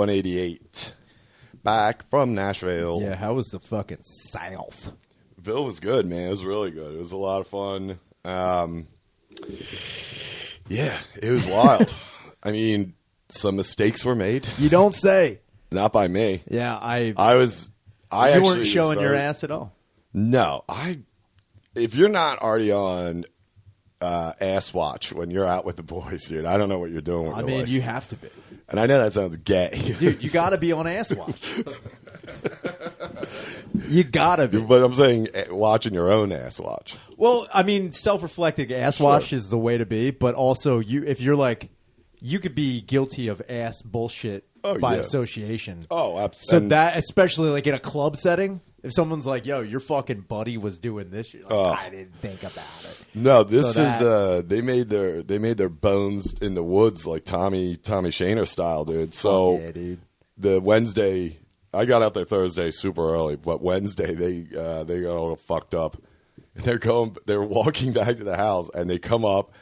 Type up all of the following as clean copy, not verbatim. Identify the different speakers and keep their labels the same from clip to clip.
Speaker 1: 188. Back from Nashville.
Speaker 2: Yeah, how was the fucking South?
Speaker 1: Ville was good, man. It was really good. It was a lot of fun. Yeah, it was wild. I mean, some mistakes were made.
Speaker 2: You don't say.
Speaker 1: Not by me.
Speaker 2: Yeah,
Speaker 1: you
Speaker 2: actually weren't showing your ass at all.
Speaker 1: No, if you're not already on ass watch when you're out with the boys, dude, I don't know what you're doing with your life.
Speaker 2: You have to be.
Speaker 1: And I know that sounds gay.
Speaker 2: Dude, you got to be on ass watch. You got to be.
Speaker 1: But I'm saying watching your own ass watch.
Speaker 2: Well, I mean, self-reflecting ass watch is the way to be, but also if you're like, you could be guilty of ass bullshit by association.
Speaker 1: Oh, absolutely.
Speaker 2: So that, especially like in a club setting, if someone's like, yo, your fucking buddy was doing this, you're like, I didn't think about it.
Speaker 1: No, this is they made their bones in the woods like Tommy Shaner style, dude. So
Speaker 2: yeah, dude.
Speaker 1: The Wednesday, I got out there Thursday super early, but Wednesday they got all fucked up. They're walking back to the house and they come up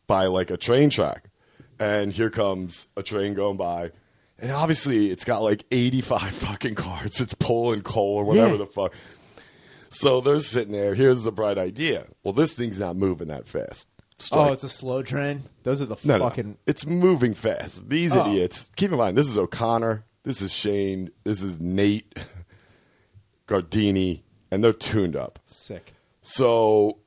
Speaker 1: by like a train track. And here comes a train going by. And obviously, it's got like 85 fucking cars. It's pulling coal or whatever the fuck. So they're sitting there. Here's the bright idea. Well, this thing's not moving that fast.
Speaker 2: Oh, it's a slow train? Those are the fucking...
Speaker 1: No. It's moving fast. These idiots. Keep in mind, this is O'Connor. This is Shane. This is Nate. Gardini. And they're tuned up.
Speaker 2: Sick.
Speaker 1: So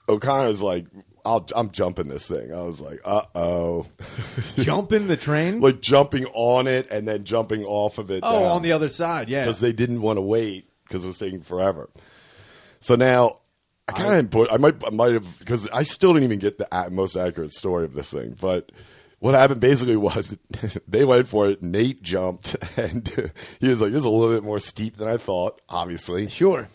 Speaker 1: O'Connor's like... I'm jumping this thing. I was like, uh-oh.
Speaker 2: Jumping the train?
Speaker 1: Like jumping on it and then jumping off of it.
Speaker 2: Oh, on the other side, yeah.
Speaker 1: Because they didn't want to wait because it was taking forever. So now, I might have, because I still didn't even get the most accurate story of this thing. But what happened basically was they went for it. Nate jumped and he was like, this is a little bit more steep than I thought, obviously.
Speaker 2: Sure.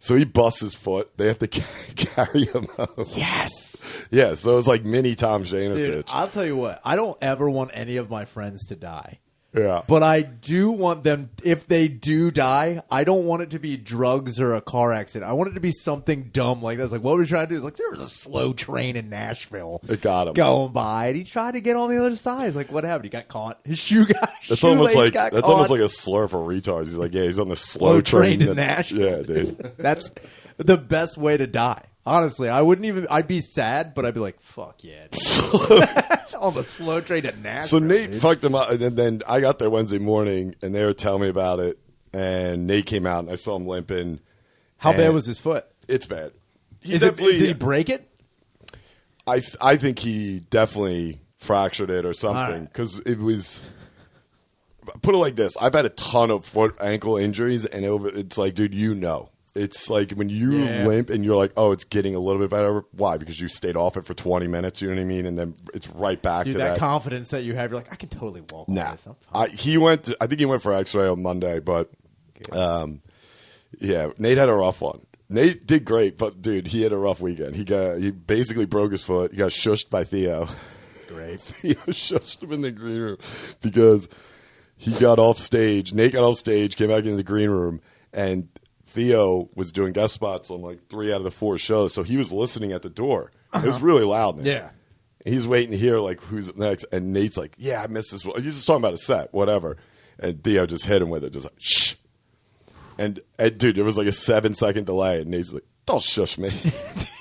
Speaker 1: So he busts his foot. They have to carry him home.
Speaker 2: Yes.
Speaker 1: Yeah, so it was like mini Tom Shaner.
Speaker 2: I'll tell you what. I don't ever want any of my friends to die.
Speaker 1: Yeah.
Speaker 2: But I do want them, if they do die, I don't want it to be drugs or a car accident. I want it to be something dumb like that. It's like, what were we trying to do? It's like, there was a slow train in Nashville.
Speaker 1: It got him.
Speaker 2: Going by, and he tried to get on the other side. It's like, what happened? He got caught. His shoelace
Speaker 1: almost like
Speaker 2: got
Speaker 1: that's
Speaker 2: caught.
Speaker 1: almost like a slur for retards. He's like, yeah, he's on the slow
Speaker 2: train in Nashville.
Speaker 1: Yeah, dude.
Speaker 2: That's the best way to die. Honestly, I'd be sad, but I'd be like, fuck yeah. On the slow train to Nashville.
Speaker 1: So Nate fucked him up, and then I got there Wednesday morning, and they were telling me about it, and Nate came out, and I saw him limping.
Speaker 2: How bad was his foot?
Speaker 1: It's bad.
Speaker 2: Did he break it?
Speaker 1: I think he definitely fractured it or something, because it was... Put it like this. I've had a ton of foot ankle injuries, and it's like, dude, you know. It's like when you limp and you're like, oh, it's getting a little bit better. Why? Because you stayed off it for 20 minutes, you know what I mean? And then it's right back to that.
Speaker 2: Dude, that confidence that you have, you're like, I can totally walk on this.
Speaker 1: I think he went for x-ray on Monday, but yeah, Nate had a rough one. Nate did great, but dude, he had a rough weekend. He basically broke his foot. He got shushed by Theo.
Speaker 2: Great.
Speaker 1: Theo shushed him in the green room because he got off stage. Nate got off stage, came back into the green room, and Theo was doing guest spots on like 3 out of the 4 shows, so he was listening at the door. It was really loud, man.
Speaker 2: Yeah.
Speaker 1: He's waiting to hear like who's up next, and Nate's like, "Yeah, I missed this one." He's just talking about a set, whatever, and Theo just hit him with it, just like, "Shh." And dude, there was like a 7-second delay, and Nate's like, "Don't shush me."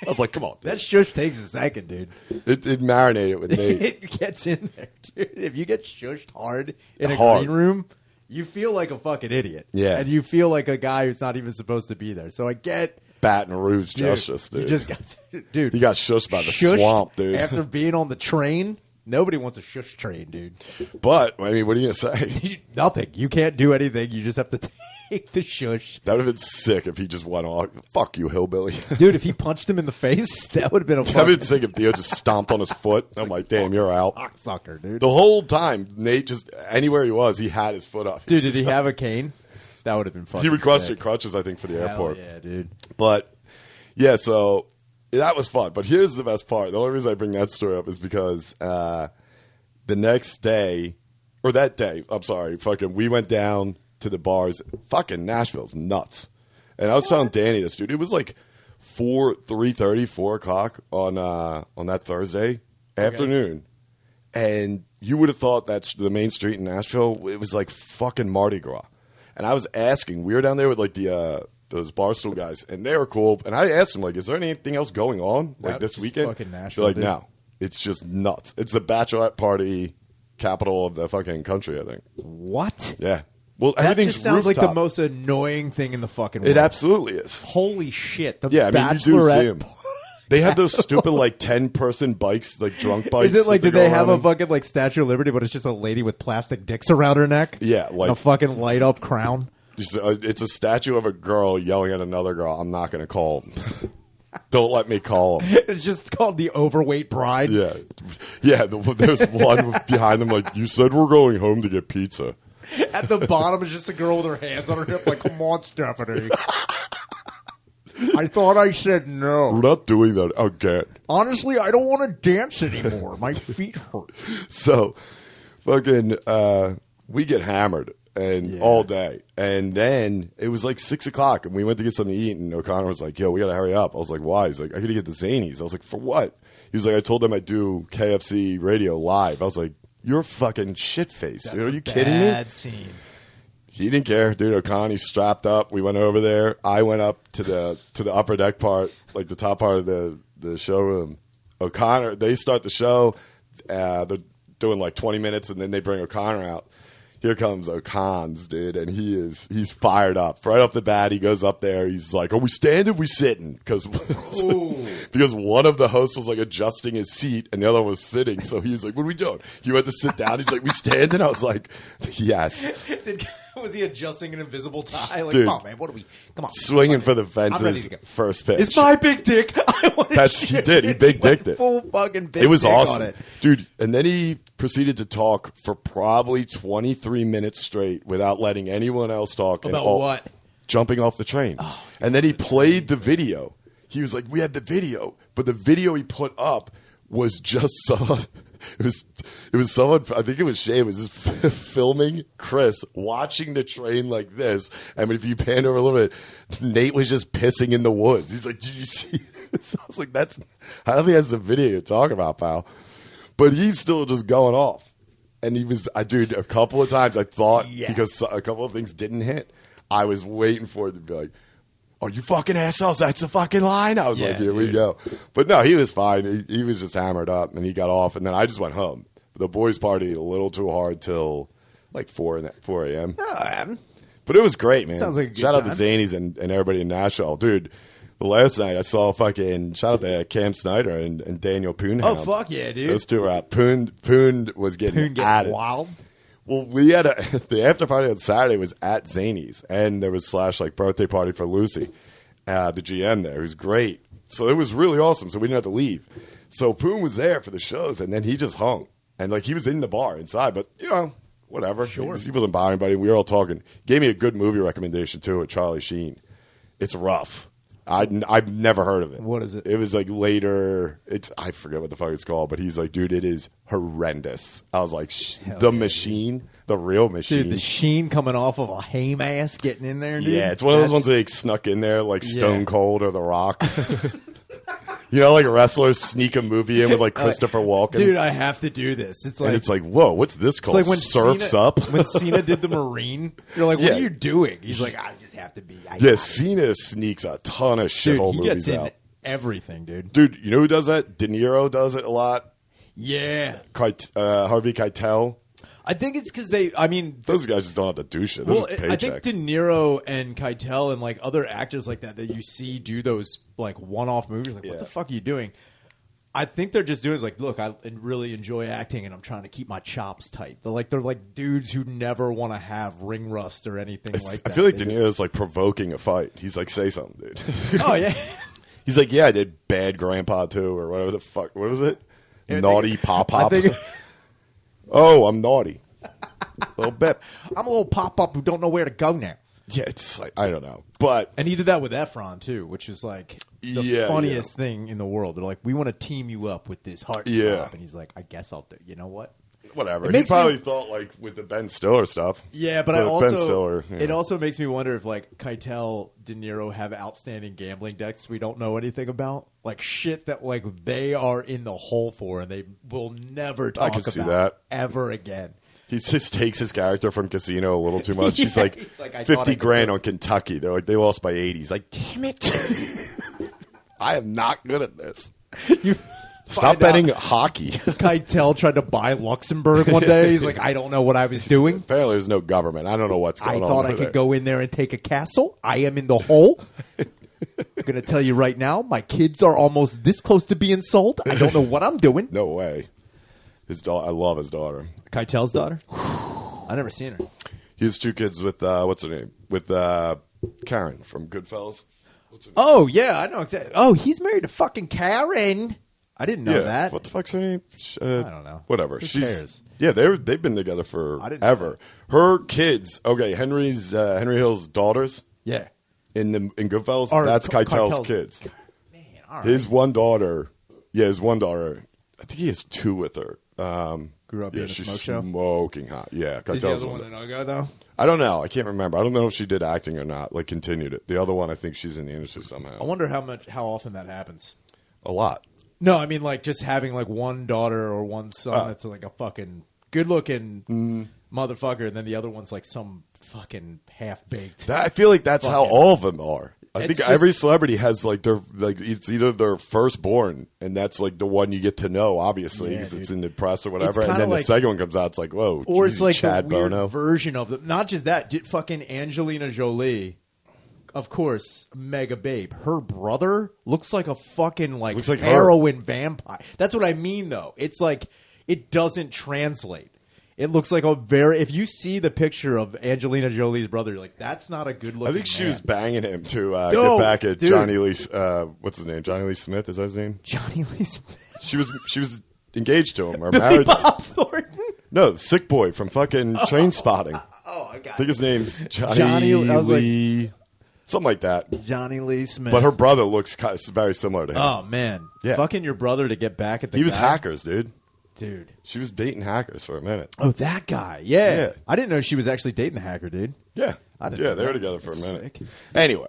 Speaker 1: I was like, "Come on, dude."
Speaker 2: That shush takes a second, dude.
Speaker 1: It marinated with Nate.
Speaker 2: It gets in there, dude. If you get shushed hard in a green room, you feel like a fucking idiot.
Speaker 1: Yeah.
Speaker 2: And you feel like a guy who's not even supposed to be there. So I get...
Speaker 1: Baton Rouge justice, dude.
Speaker 2: You just got... Dude.
Speaker 1: He got shushed by the swamp, dude.
Speaker 2: After being on the train, nobody wants a shush train, dude.
Speaker 1: But, I mean, what are you going to say?
Speaker 2: Nothing. You can't do anything. You just have to take the shush.
Speaker 1: That would have been sick if he just went off. Fuck you, hillbilly.
Speaker 2: Dude, if he punched him in the face, that would have been a
Speaker 1: That would have been sick if Theo just stomped on his foot. I'm like, damn, you're out.
Speaker 2: Cocksucker, dude.
Speaker 1: The whole time, Nate just, anywhere he was, he had his foot up.
Speaker 2: Dude, did he have a cane? That would have been fun.
Speaker 1: He requested crutches, I think, for the airport.
Speaker 2: Yeah, dude.
Speaker 1: But, yeah, so that was fun. But here's the best part. The only reason I bring that story up is because the next day, or that day, I'm sorry, fucking, we went down to the bars. Fucking Nashville's nuts. And I was telling Danny this, dude. It was like 3:30, 4 o'clock on that Thursday afternoon. And you would have thought that's the main street in Nashville. It was like fucking Mardi Gras. And I was asking, we were down there with like those Barstool guys, and they were cool. And I asked them, like, is there anything else going on like this weekend?
Speaker 2: Fucking Nashville,
Speaker 1: They're like,
Speaker 2: dude.
Speaker 1: no, it's just nuts. It's the bachelorette party capital of the fucking country, I think.
Speaker 2: What?
Speaker 1: Yeah. Well,
Speaker 2: That
Speaker 1: everything's
Speaker 2: just sounds like the
Speaker 1: rooftop.
Speaker 2: most annoying thing in the fucking world.
Speaker 1: It absolutely is.
Speaker 2: Holy shit. The
Speaker 1: Yeah, I mean, you do see
Speaker 2: Bachelorette.
Speaker 1: them. They have those stupid like 10-person bikes, like drunk bikes.
Speaker 2: Is it like,
Speaker 1: that
Speaker 2: did they
Speaker 1: go
Speaker 2: have a
Speaker 1: around in.
Speaker 2: fucking like Statue of Liberty, but it's just a lady with plastic dicks around her neck?
Speaker 1: Yeah,
Speaker 2: And
Speaker 1: like
Speaker 2: a fucking light up crown.
Speaker 1: It's a statue of a girl yelling at another girl. I'm not going to call him. Don't let me call him.
Speaker 2: It's just called the overweight bride.
Speaker 1: Yeah. Yeah, there's one behind them like, you said we're going home to get pizza.
Speaker 2: At the bottom is just a girl with her hands on her hip, like, come on, Stephanie. I thought I said
Speaker 1: We're
Speaker 2: no.
Speaker 1: not doing that again.
Speaker 2: Honestly, I don't want to dance anymore. My feet hurt.
Speaker 1: So, fucking, we get hammered and all day. And then it was like 6 o'clock, and we went to get something to eat, and O'Connor was like, yo, we got to hurry up. I was like, why? He's like, I got to get the Zanies. I was like, for what? He was like, I told them I'd do KFC radio live. I was like, you're a fucking shit-faced. Are you kidding me?
Speaker 2: Bad scene.
Speaker 1: He didn't care, dude. O'Connor strapped up. We went over there. I went up to the upper deck part, like the top part of the showroom. O'Connor, they start the show. They're doing like 20 minutes, and then they bring O'Connor out. Here comes O'Cons, dude, and he's fired up. Right off the bat, he goes up there. He's like, are we standing? We sitting? Because one of the hosts was like adjusting his seat, and the other was sitting. So he was like, what are we doing? He went to sit down. He's like, we standing? I was like, yes.
Speaker 2: Was he adjusting an invisible tie? Like,
Speaker 1: Dude.
Speaker 2: come on, man. What are we? Come on.
Speaker 1: Swinging for the
Speaker 2: I'm ready
Speaker 1: fences,
Speaker 2: to go.
Speaker 1: first pitch.
Speaker 2: It's my big dick. I want to
Speaker 1: He did. He big dicked it.
Speaker 2: Full fucking big
Speaker 1: It was
Speaker 2: dick
Speaker 1: awesome.
Speaker 2: on it.
Speaker 1: Dude. And then he proceeded to talk for probably 23 minutes straight without letting anyone else talk.
Speaker 2: About what?
Speaker 1: Jumping off the train. And then he played the video. He was like, we had the video. But the video he put up was just someone. It was someone, I think it was Shay, was just filming Chris watching the train like this. I mean, if you pan over a little bit, Nate was just pissing in the woods. He's like, did you see this? I was like, I don't think that's the video you're talking about, pal. But he's still just going off. And he was, dude, a couple of times I thought, because a couple of things didn't hit, I was waiting for it to be like, oh, you fucking assholes, that's the fucking line. I was like, here we go. But no, he was fine. He was just hammered up, and he got off, and then I just went home. The boys partied a little too hard till like 4 a.m. But it was great, man.
Speaker 2: Sounds like a good
Speaker 1: Shout out to
Speaker 2: time.
Speaker 1: Zanies and everybody in Nashville. Dude, the last night I saw fucking, shout out to Cam Snyder and Daniel Poonhound.
Speaker 2: Oh, fuck yeah, dude.
Speaker 1: Those two were out. Poon was getting at it.
Speaker 2: wild.
Speaker 1: Well, we had the after party on Saturday was at Zany's, and there was / like birthday party for Lucy, the GM there. It was great, so it was really awesome. So we didn't have to leave. So Poon was there for the shows, and then he just hung, and like he was in the bar inside, but whatever.
Speaker 2: Sure.
Speaker 1: He wasn't bothering anybody. We were all talking. Gave me a good movie recommendation too with Charlie Sheen. It's rough. I've never heard of it.
Speaker 2: What is it?
Speaker 1: It was like later. I forget what the fuck it's called, but he's like, dude, it is horrendous. I was like, the machine, the real machine.
Speaker 2: Dude, the sheen coming off of a hay mask getting in there, dude.
Speaker 1: Yeah, it's one of those ones that like snuck in there, like Stone Cold or The Rock. You know, like wrestlers sneak a movie in with like Christopher Walken.
Speaker 2: Dude, I have to do this. It's like,
Speaker 1: and it's like, whoa, what's this called?
Speaker 2: it's like when
Speaker 1: Surfs
Speaker 2: Cena,
Speaker 1: Up.
Speaker 2: when Cena did the Marine, you're like, what are you doing? He's like, I just have to be.
Speaker 1: Yeah, Cena sneaks a ton of
Speaker 2: Dude,
Speaker 1: shithole
Speaker 2: he
Speaker 1: movies
Speaker 2: gets in
Speaker 1: out.
Speaker 2: everything, dude.
Speaker 1: Dude, you know who does that? De Niro does it a lot.
Speaker 2: Yeah.
Speaker 1: Harvey Keitel.
Speaker 2: I think it's because
Speaker 1: Those guys just don't have to do shit. They're just paychecks.
Speaker 2: I think De Niro and Keitel and like other actors like that you see do those like one-off movies. Like, what the fuck are you doing? I think they're just doing it like, look, I really enjoy acting and I'm trying to keep my chops tight. They're like dudes who never want to have ring rust or anything like that.
Speaker 1: I feel like De Niro's like provoking a fight. He's like, say something, dude.
Speaker 2: Oh, yeah.
Speaker 1: He's like, yeah, I did Bad Grandpa too, or whatever the fuck. What was it? Naughty Pop Pop. Oh, I'm naughty. A little bit.
Speaker 2: I'm a little pop-up who don't know where to go now.
Speaker 1: Yeah, it's like, I don't know. But
Speaker 2: And he did that with Efron, too, which is like the funniest thing in the world. They're like, we want to team you up with this heart.
Speaker 1: Yeah.
Speaker 2: And he's like, I guess I'll do. You know what?
Speaker 1: Whatever. He
Speaker 2: makes
Speaker 1: probably
Speaker 2: me-
Speaker 1: thought like with the Ben Stiller stuff.
Speaker 2: Yeah, but
Speaker 1: Ben Stiller,
Speaker 2: it also makes me wonder if like Keitel, De Niro have outstanding gambling debts we don't know anything about, like shit that like they are in the hole for and they will never talk
Speaker 1: could see
Speaker 2: about
Speaker 1: that.
Speaker 2: ever again.
Speaker 1: He just takes his character from Casino a little too much.
Speaker 2: Yeah,
Speaker 1: he's like,
Speaker 2: he's like, I thought I
Speaker 1: 50
Speaker 2: could
Speaker 1: grand
Speaker 2: do it.
Speaker 1: on Kentucky. They're like, they lost by 80. He's like, damn it. I am not good at this.
Speaker 2: You
Speaker 1: Stop
Speaker 2: find out
Speaker 1: betting hockey.
Speaker 2: Keitel tried to buy Luxembourg one day. He's like, I don't know what I was doing.
Speaker 1: Apparently, there's no government. I don't know what's
Speaker 2: I
Speaker 1: going on.
Speaker 2: thought I could go in there and take a castle. I am in the hole. I'm going to tell you right now, my kids are almost this close to being sold. I don't know what I'm doing.
Speaker 1: No way. His daughter. I love his daughter.
Speaker 2: Keitel's daughter? I've never seen her.
Speaker 1: He has 2 kids with what's her name? With Karen from Goodfellas. What's her name?
Speaker 2: Oh, yeah, I know exactly. Oh, he's married to fucking Karen. I didn't know that.
Speaker 1: What the fuck's her name?
Speaker 2: I don't know.
Speaker 1: Whatever.
Speaker 2: Who
Speaker 1: She's
Speaker 2: cares?
Speaker 1: yeah. They've been together
Speaker 2: I didn't know
Speaker 1: forever. Her kids. Okay, Henry Hill's daughters
Speaker 2: Yeah.
Speaker 1: in Goodfellas.
Speaker 2: Or
Speaker 1: that's Keitel's
Speaker 2: Keitel's-
Speaker 1: kids.
Speaker 2: Man, all right.
Speaker 1: His one daughter. Yeah, his one daughter. I think he has 2 with her.
Speaker 2: Grew up
Speaker 1: Yeah,
Speaker 2: in a
Speaker 1: she's
Speaker 2: smoke show.
Speaker 1: smoking hot. Yeah,
Speaker 2: Is the
Speaker 1: Keitel's
Speaker 2: other one a no-go, though?
Speaker 1: I don't know. I can't remember. I don't know if she did acting or not. Like continued it. The other one, I think she's in the industry
Speaker 2: I
Speaker 1: somehow.
Speaker 2: wonder how often that happens.
Speaker 1: A lot.
Speaker 2: No, I mean like just having like one daughter or one son that's like a fucking good-looking motherfucker, and then the other one's like some fucking half-baked.
Speaker 1: I feel like that's how
Speaker 2: Fucking-
Speaker 1: all of them are. I
Speaker 2: It's
Speaker 1: think
Speaker 2: just-
Speaker 1: every celebrity has like their like it's either their firstborn, and that's like the one you get to know, obviously,
Speaker 2: Yeah,
Speaker 1: because it's
Speaker 2: dude.
Speaker 1: in the press or whatever.
Speaker 2: It's
Speaker 1: And
Speaker 2: kinda
Speaker 1: then the
Speaker 2: like-
Speaker 1: second one comes out, it's like, whoa,
Speaker 2: Or it's
Speaker 1: easy,
Speaker 2: like
Speaker 1: Chad
Speaker 2: the weird
Speaker 1: Bono.
Speaker 2: version of them. Not just that, fucking Angelina Jolie, of course, mega babe. Her brother looks like a fucking like,
Speaker 1: Looks like her.
Speaker 2: heroin vampire. That's what I mean, though. It's like it doesn't translate. It looks like a very. If you see the picture of Angelina Jolie's brother, you're like, that's not a good looking.
Speaker 1: I think she was banging him to
Speaker 2: No,
Speaker 1: get back at
Speaker 2: dude.
Speaker 1: Johnny Lee. What's his name? Johnny Lee Smith. Is that his name?
Speaker 2: Johnny Lee Smith.
Speaker 1: She was engaged to him or
Speaker 2: Billy
Speaker 1: married.
Speaker 2: Bob Thornton.
Speaker 1: No, Sick Boy from fucking Train Spotting.
Speaker 2: Oh, I got
Speaker 1: I think his name's Johnny
Speaker 2: Johnny- I was like-
Speaker 1: Lee. Something like that.
Speaker 2: Johnny Lee Smith.
Speaker 1: But her brother looks very similar to him.
Speaker 2: Oh man,
Speaker 1: Yeah.
Speaker 2: fucking your brother to get back at the
Speaker 1: he was
Speaker 2: guy?
Speaker 1: hackers, dude.
Speaker 2: dude.
Speaker 1: She was dating hackers for a minute.
Speaker 2: Oh, that guy. Yeah.
Speaker 1: Yeah.
Speaker 2: I didn't know she was actually dating the hacker, dude.
Speaker 1: Yeah.
Speaker 2: I didn't
Speaker 1: Yeah,
Speaker 2: know
Speaker 1: they were
Speaker 2: that.
Speaker 1: together for a
Speaker 2: That's
Speaker 1: minute.
Speaker 2: sick.
Speaker 1: Anyway,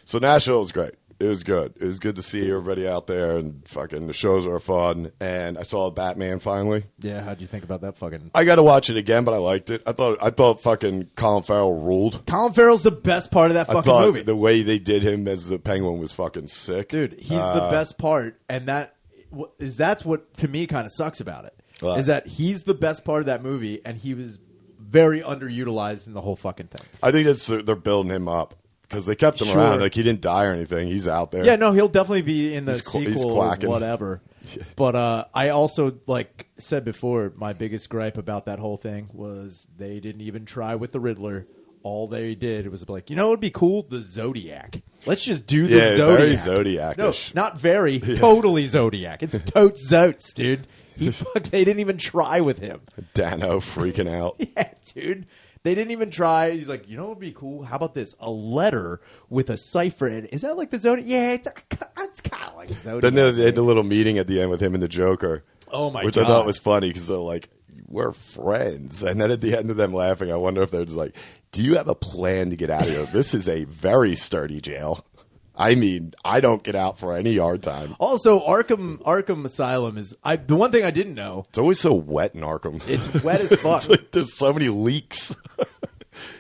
Speaker 1: so Nashville was great. It was good. It was good to see everybody out there, and fucking the shows were fun. And I saw Batman finally.
Speaker 2: Yeah, how'd you think about that fucking...
Speaker 1: I got to watch it again, but I liked it. I thought fucking Colin Farrell ruled.
Speaker 2: Colin Farrell's the best part of that
Speaker 1: I
Speaker 2: fucking
Speaker 1: thought
Speaker 2: movie.
Speaker 1: the way they did him as the Penguin was fucking sick.
Speaker 2: Dude, he's the best part, and that's what to me kind of sucks about it.
Speaker 1: What?
Speaker 2: Is that he's the best part of that movie, and he was very underutilized in the whole fucking thing.
Speaker 1: I think they're building him up because they kept him
Speaker 2: Sure.
Speaker 1: around. Like he didn't die or anything. He's out there.
Speaker 2: Yeah, no, he'll definitely be in the
Speaker 1: He's
Speaker 2: sequel or
Speaker 1: quacking.
Speaker 2: whatever. But I also, like said before, my biggest gripe about that whole thing was they didn't even try with the Riddler. All they did was like, you know what would be cool? The Zodiac. Let's just do the
Speaker 1: Yeah,
Speaker 2: Zodiac.
Speaker 1: very Zodiac-ish.
Speaker 2: No, not very. Totally Zodiac. It's totes Zotes, dude. They didn't even try with him.
Speaker 1: Dano freaking out.
Speaker 2: Yeah, dude. They didn't even try. He's like, you know what would be cool? How about this? A letter with a cipher in it. Is that like the Zodiac? Yeah, it's kind of like the Zodiac.
Speaker 1: Then they had the little meeting at the end with him and the Joker.
Speaker 2: Oh, my
Speaker 1: which
Speaker 2: God.
Speaker 1: I thought was funny because they're like, we're friends. And then at the end of them laughing, I wonder if they're just like, do you have a plan to get out of here? This is a very sturdy jail. I mean, I don't get out for any yard time.
Speaker 2: Also, Arkham Asylum is the one thing I didn't know.
Speaker 1: It's always so wet in Arkham.
Speaker 2: It's wet as fuck.
Speaker 1: It's like there's so many leaks.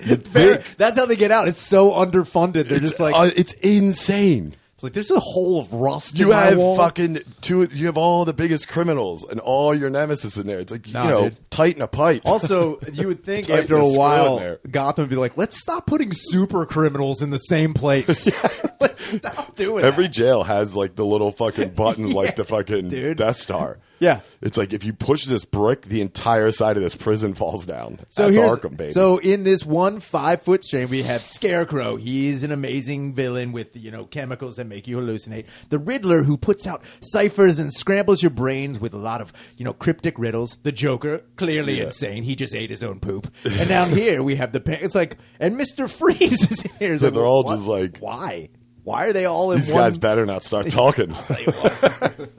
Speaker 2: That's how they get out. It's so underfunded. They're just like
Speaker 1: it's insane.
Speaker 2: it's like there's a hole of rust.
Speaker 1: You
Speaker 2: in my
Speaker 1: have
Speaker 2: wall.
Speaker 1: fucking you have all the biggest criminals and all your nemesis in there. It's like,
Speaker 2: Nah, dude.
Speaker 1: tighten a pipe.
Speaker 2: Also, you would think
Speaker 1: Tighten
Speaker 2: after
Speaker 1: a
Speaker 2: a
Speaker 1: screw
Speaker 2: while,
Speaker 1: in there.
Speaker 2: Gotham would be like, let's stop putting super criminals in the same place. Let's stop doing
Speaker 1: Every
Speaker 2: that.
Speaker 1: jail has like the little fucking button like the fucking
Speaker 2: dude.
Speaker 1: Death Star.
Speaker 2: Yeah.
Speaker 1: It's like if you push this brick, the entire side of this prison falls down.
Speaker 2: So
Speaker 1: That's
Speaker 2: here's-
Speaker 1: Arkham, baby.
Speaker 2: So in this 1 5-foot strain, we have Scarecrow. He's an amazing villain with chemicals that make you hallucinate. The Riddler, who puts out ciphers and scrambles your brains with a lot of cryptic riddles. The Joker, clearly insane. He just ate his own poop. And down here we have it's like, and Mr. Freeze is here. It's
Speaker 1: So
Speaker 2: like,
Speaker 1: they're all
Speaker 2: what?
Speaker 1: just like-
Speaker 2: why? Why are they all in
Speaker 1: These
Speaker 2: one?
Speaker 1: guys better not start talking.
Speaker 2: Tell you what.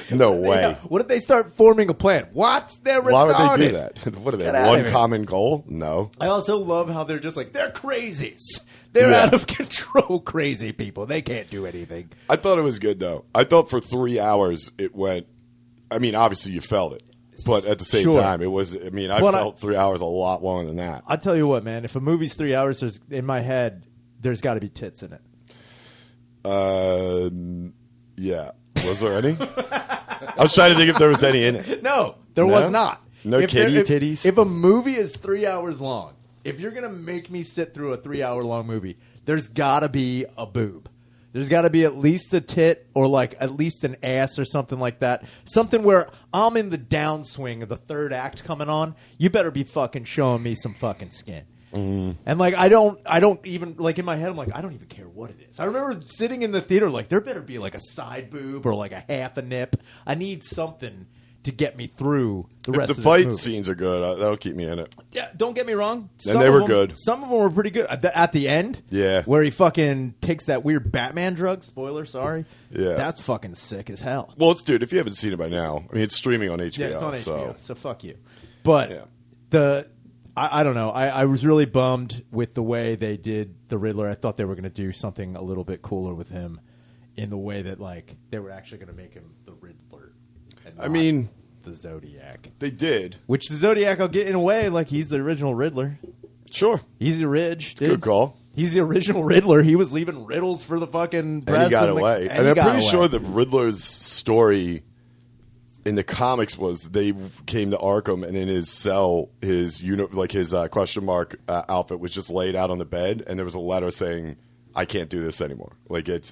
Speaker 1: No way.
Speaker 2: Yeah. What if they start forming a plan? What? They're retarded.
Speaker 1: Why would they do that? What are they?
Speaker 2: Get out of
Speaker 1: One
Speaker 2: here.
Speaker 1: common goal? No.
Speaker 2: I also love how they're just like, they're crazies. They're
Speaker 1: Yeah.
Speaker 2: out of control crazy people. They can't do anything.
Speaker 1: I thought it was good, though. I thought for 3 hours it went. I mean, obviously you felt it. But at the same
Speaker 2: Sure.
Speaker 1: time, it was. I mean, I
Speaker 2: But
Speaker 1: felt 3 hours a lot longer than that.
Speaker 2: I'll tell you what, man. If a movie's 3 hours, there's, in my head, there's got to be tits in it.
Speaker 1: Yeah. Was there any? I was trying to think if there was any in it.
Speaker 2: No, there was not.
Speaker 1: No
Speaker 2: If
Speaker 1: kitty
Speaker 2: there-
Speaker 1: titties?
Speaker 2: If a movie is 3 hours long, if you're going to make me sit through a 3 hour long movie, there's got to be a boob. There's got to be at least a tit or like at least an ass or something like that. Something where I'm in the downswing of the third act coming on. You better be fucking showing me some fucking skin. And like I don't even like in my head I'm like I don't even care what it is. I remember sitting in the theater like there better be like a side boob or like a half a nip. I need something to get me through the rest
Speaker 1: The
Speaker 2: of the
Speaker 1: fight
Speaker 2: movie.
Speaker 1: scenes are good. That'll keep me in it.
Speaker 2: Yeah, don't get me wrong.
Speaker 1: And they
Speaker 2: of
Speaker 1: were
Speaker 2: them-
Speaker 1: good.
Speaker 2: Some of them were pretty good. At the end,
Speaker 1: Yeah.
Speaker 2: where he fucking takes that weird Batman drug. Spoiler, sorry.
Speaker 1: Yeah.
Speaker 2: That's fucking sick as hell.
Speaker 1: Well, dude, if you haven't seen it by now, I mean, it's streaming on HBO.
Speaker 2: Yeah, it's on HBO,
Speaker 1: So.
Speaker 2: so fuck you. But
Speaker 1: Yeah.
Speaker 2: I don't know. I was really bummed with the way they did the Riddler. I thought they were going to do something a little bit cooler with him in the way that like they were actually going to make him the Riddler. And
Speaker 1: I
Speaker 2: not
Speaker 1: mean,
Speaker 2: the Zodiac.
Speaker 1: they did.
Speaker 2: Which the Zodiac, I'll get in a way like he's the original Riddler.
Speaker 1: Sure.
Speaker 2: He's the Ridge. Dude.
Speaker 1: Good call.
Speaker 2: He's the original Riddler. He was leaving riddles for the fucking press.
Speaker 1: And he got
Speaker 2: and
Speaker 1: away.
Speaker 2: and
Speaker 1: And
Speaker 2: he
Speaker 1: I'm
Speaker 2: got
Speaker 1: pretty
Speaker 2: away.
Speaker 1: sure the Riddler's story in the comics was they came to Arkham, and in his cell, his question mark outfit was just laid out on the bed, and there was a letter saying, "I can't do this anymore."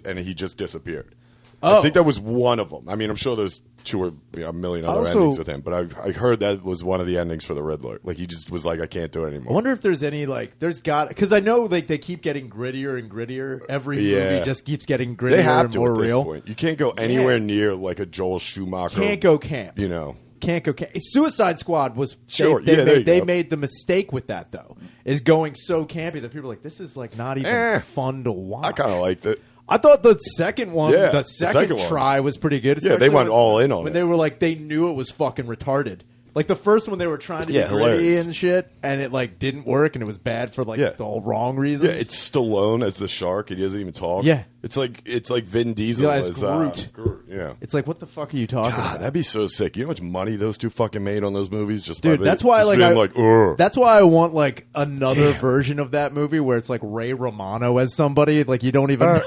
Speaker 1: And he just disappeared. I think that was one of them. I mean, I'm sure there's 2 or a million other
Speaker 2: Also-
Speaker 1: endings with him, but I heard that was one of the endings for the Riddler. Like he just was like, "I can't do it
Speaker 2: I
Speaker 1: anymore."
Speaker 2: wonder if there's any like there's got because I know like they keep getting grittier and grittier. Every movie just keeps getting grittier
Speaker 1: They have
Speaker 2: and
Speaker 1: to
Speaker 2: more
Speaker 1: at this
Speaker 2: real.
Speaker 1: point. You can't go anywhere near like a Joel Schumacher.
Speaker 2: Can't go camp.
Speaker 1: You know.
Speaker 2: Can't go camp. Suicide Squad was
Speaker 1: Sure,
Speaker 2: They,
Speaker 1: yeah, there you
Speaker 2: they
Speaker 1: go.
Speaker 2: made the mistake with that though. Is going so campy that people are like this is like not even fun to watch.
Speaker 1: I kind of liked it.
Speaker 2: I thought the second one,
Speaker 1: Yeah,
Speaker 2: the
Speaker 1: the
Speaker 2: second
Speaker 1: second one.
Speaker 2: try was pretty good.
Speaker 1: Yeah, they
Speaker 2: especially
Speaker 1: went all in on
Speaker 2: when
Speaker 1: it.
Speaker 2: they were like they knew it was fucking retarded. Like the first one, they were trying to
Speaker 1: Yeah,
Speaker 2: be gritty
Speaker 1: hilarious.
Speaker 2: and shit, and it like didn't work, and it was bad for like
Speaker 1: Yeah.
Speaker 2: the all wrong reasons.
Speaker 1: Yeah, it's Stallone as the shark. He doesn't even talk.
Speaker 2: Yeah.
Speaker 1: it's like Vin Diesel
Speaker 2: Yeah, as
Speaker 1: as
Speaker 2: Groot.
Speaker 1: Groot. Yeah,
Speaker 2: It's like what the fuck are you talking
Speaker 1: God,
Speaker 2: about?
Speaker 1: that'd be so sick. You know how much money those two fucking made on those movies? Just
Speaker 2: Dude,
Speaker 1: by
Speaker 2: that's why
Speaker 1: just
Speaker 2: like
Speaker 1: being
Speaker 2: I, that's why I want like another
Speaker 1: Damn.
Speaker 2: version of that movie where it's like Ray Romano as somebody like you don't even.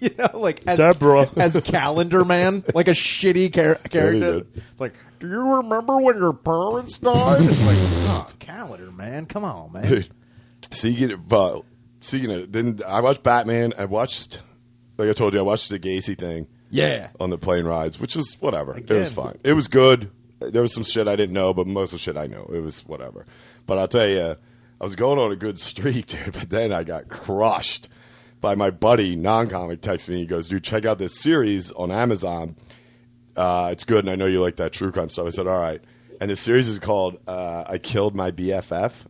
Speaker 2: You know, like as
Speaker 1: Deborah.
Speaker 2: as Calendar Man, like a shitty character.
Speaker 1: did.
Speaker 2: Like, do you remember when your parents died? It's like, oh, Calendar Man, come on, man.
Speaker 1: Dude, speaking of, then I watched Batman. I watched, like I told you, I watched the Gacy thing.
Speaker 2: Yeah,
Speaker 1: On the plane rides, which was whatever. It
Speaker 2: Again.
Speaker 1: was fine. It was good. There was some shit I didn't know, but most of the shit I know. It was whatever. But I'll tell you, I was going on a good streak, dude, but then I got crushed by my buddy, non-comic, texted me. He goes, dude, check out this series on Amazon. It's good, and I know you like that true crime stuff. I said, all right. And the series is called I Killed My BFF.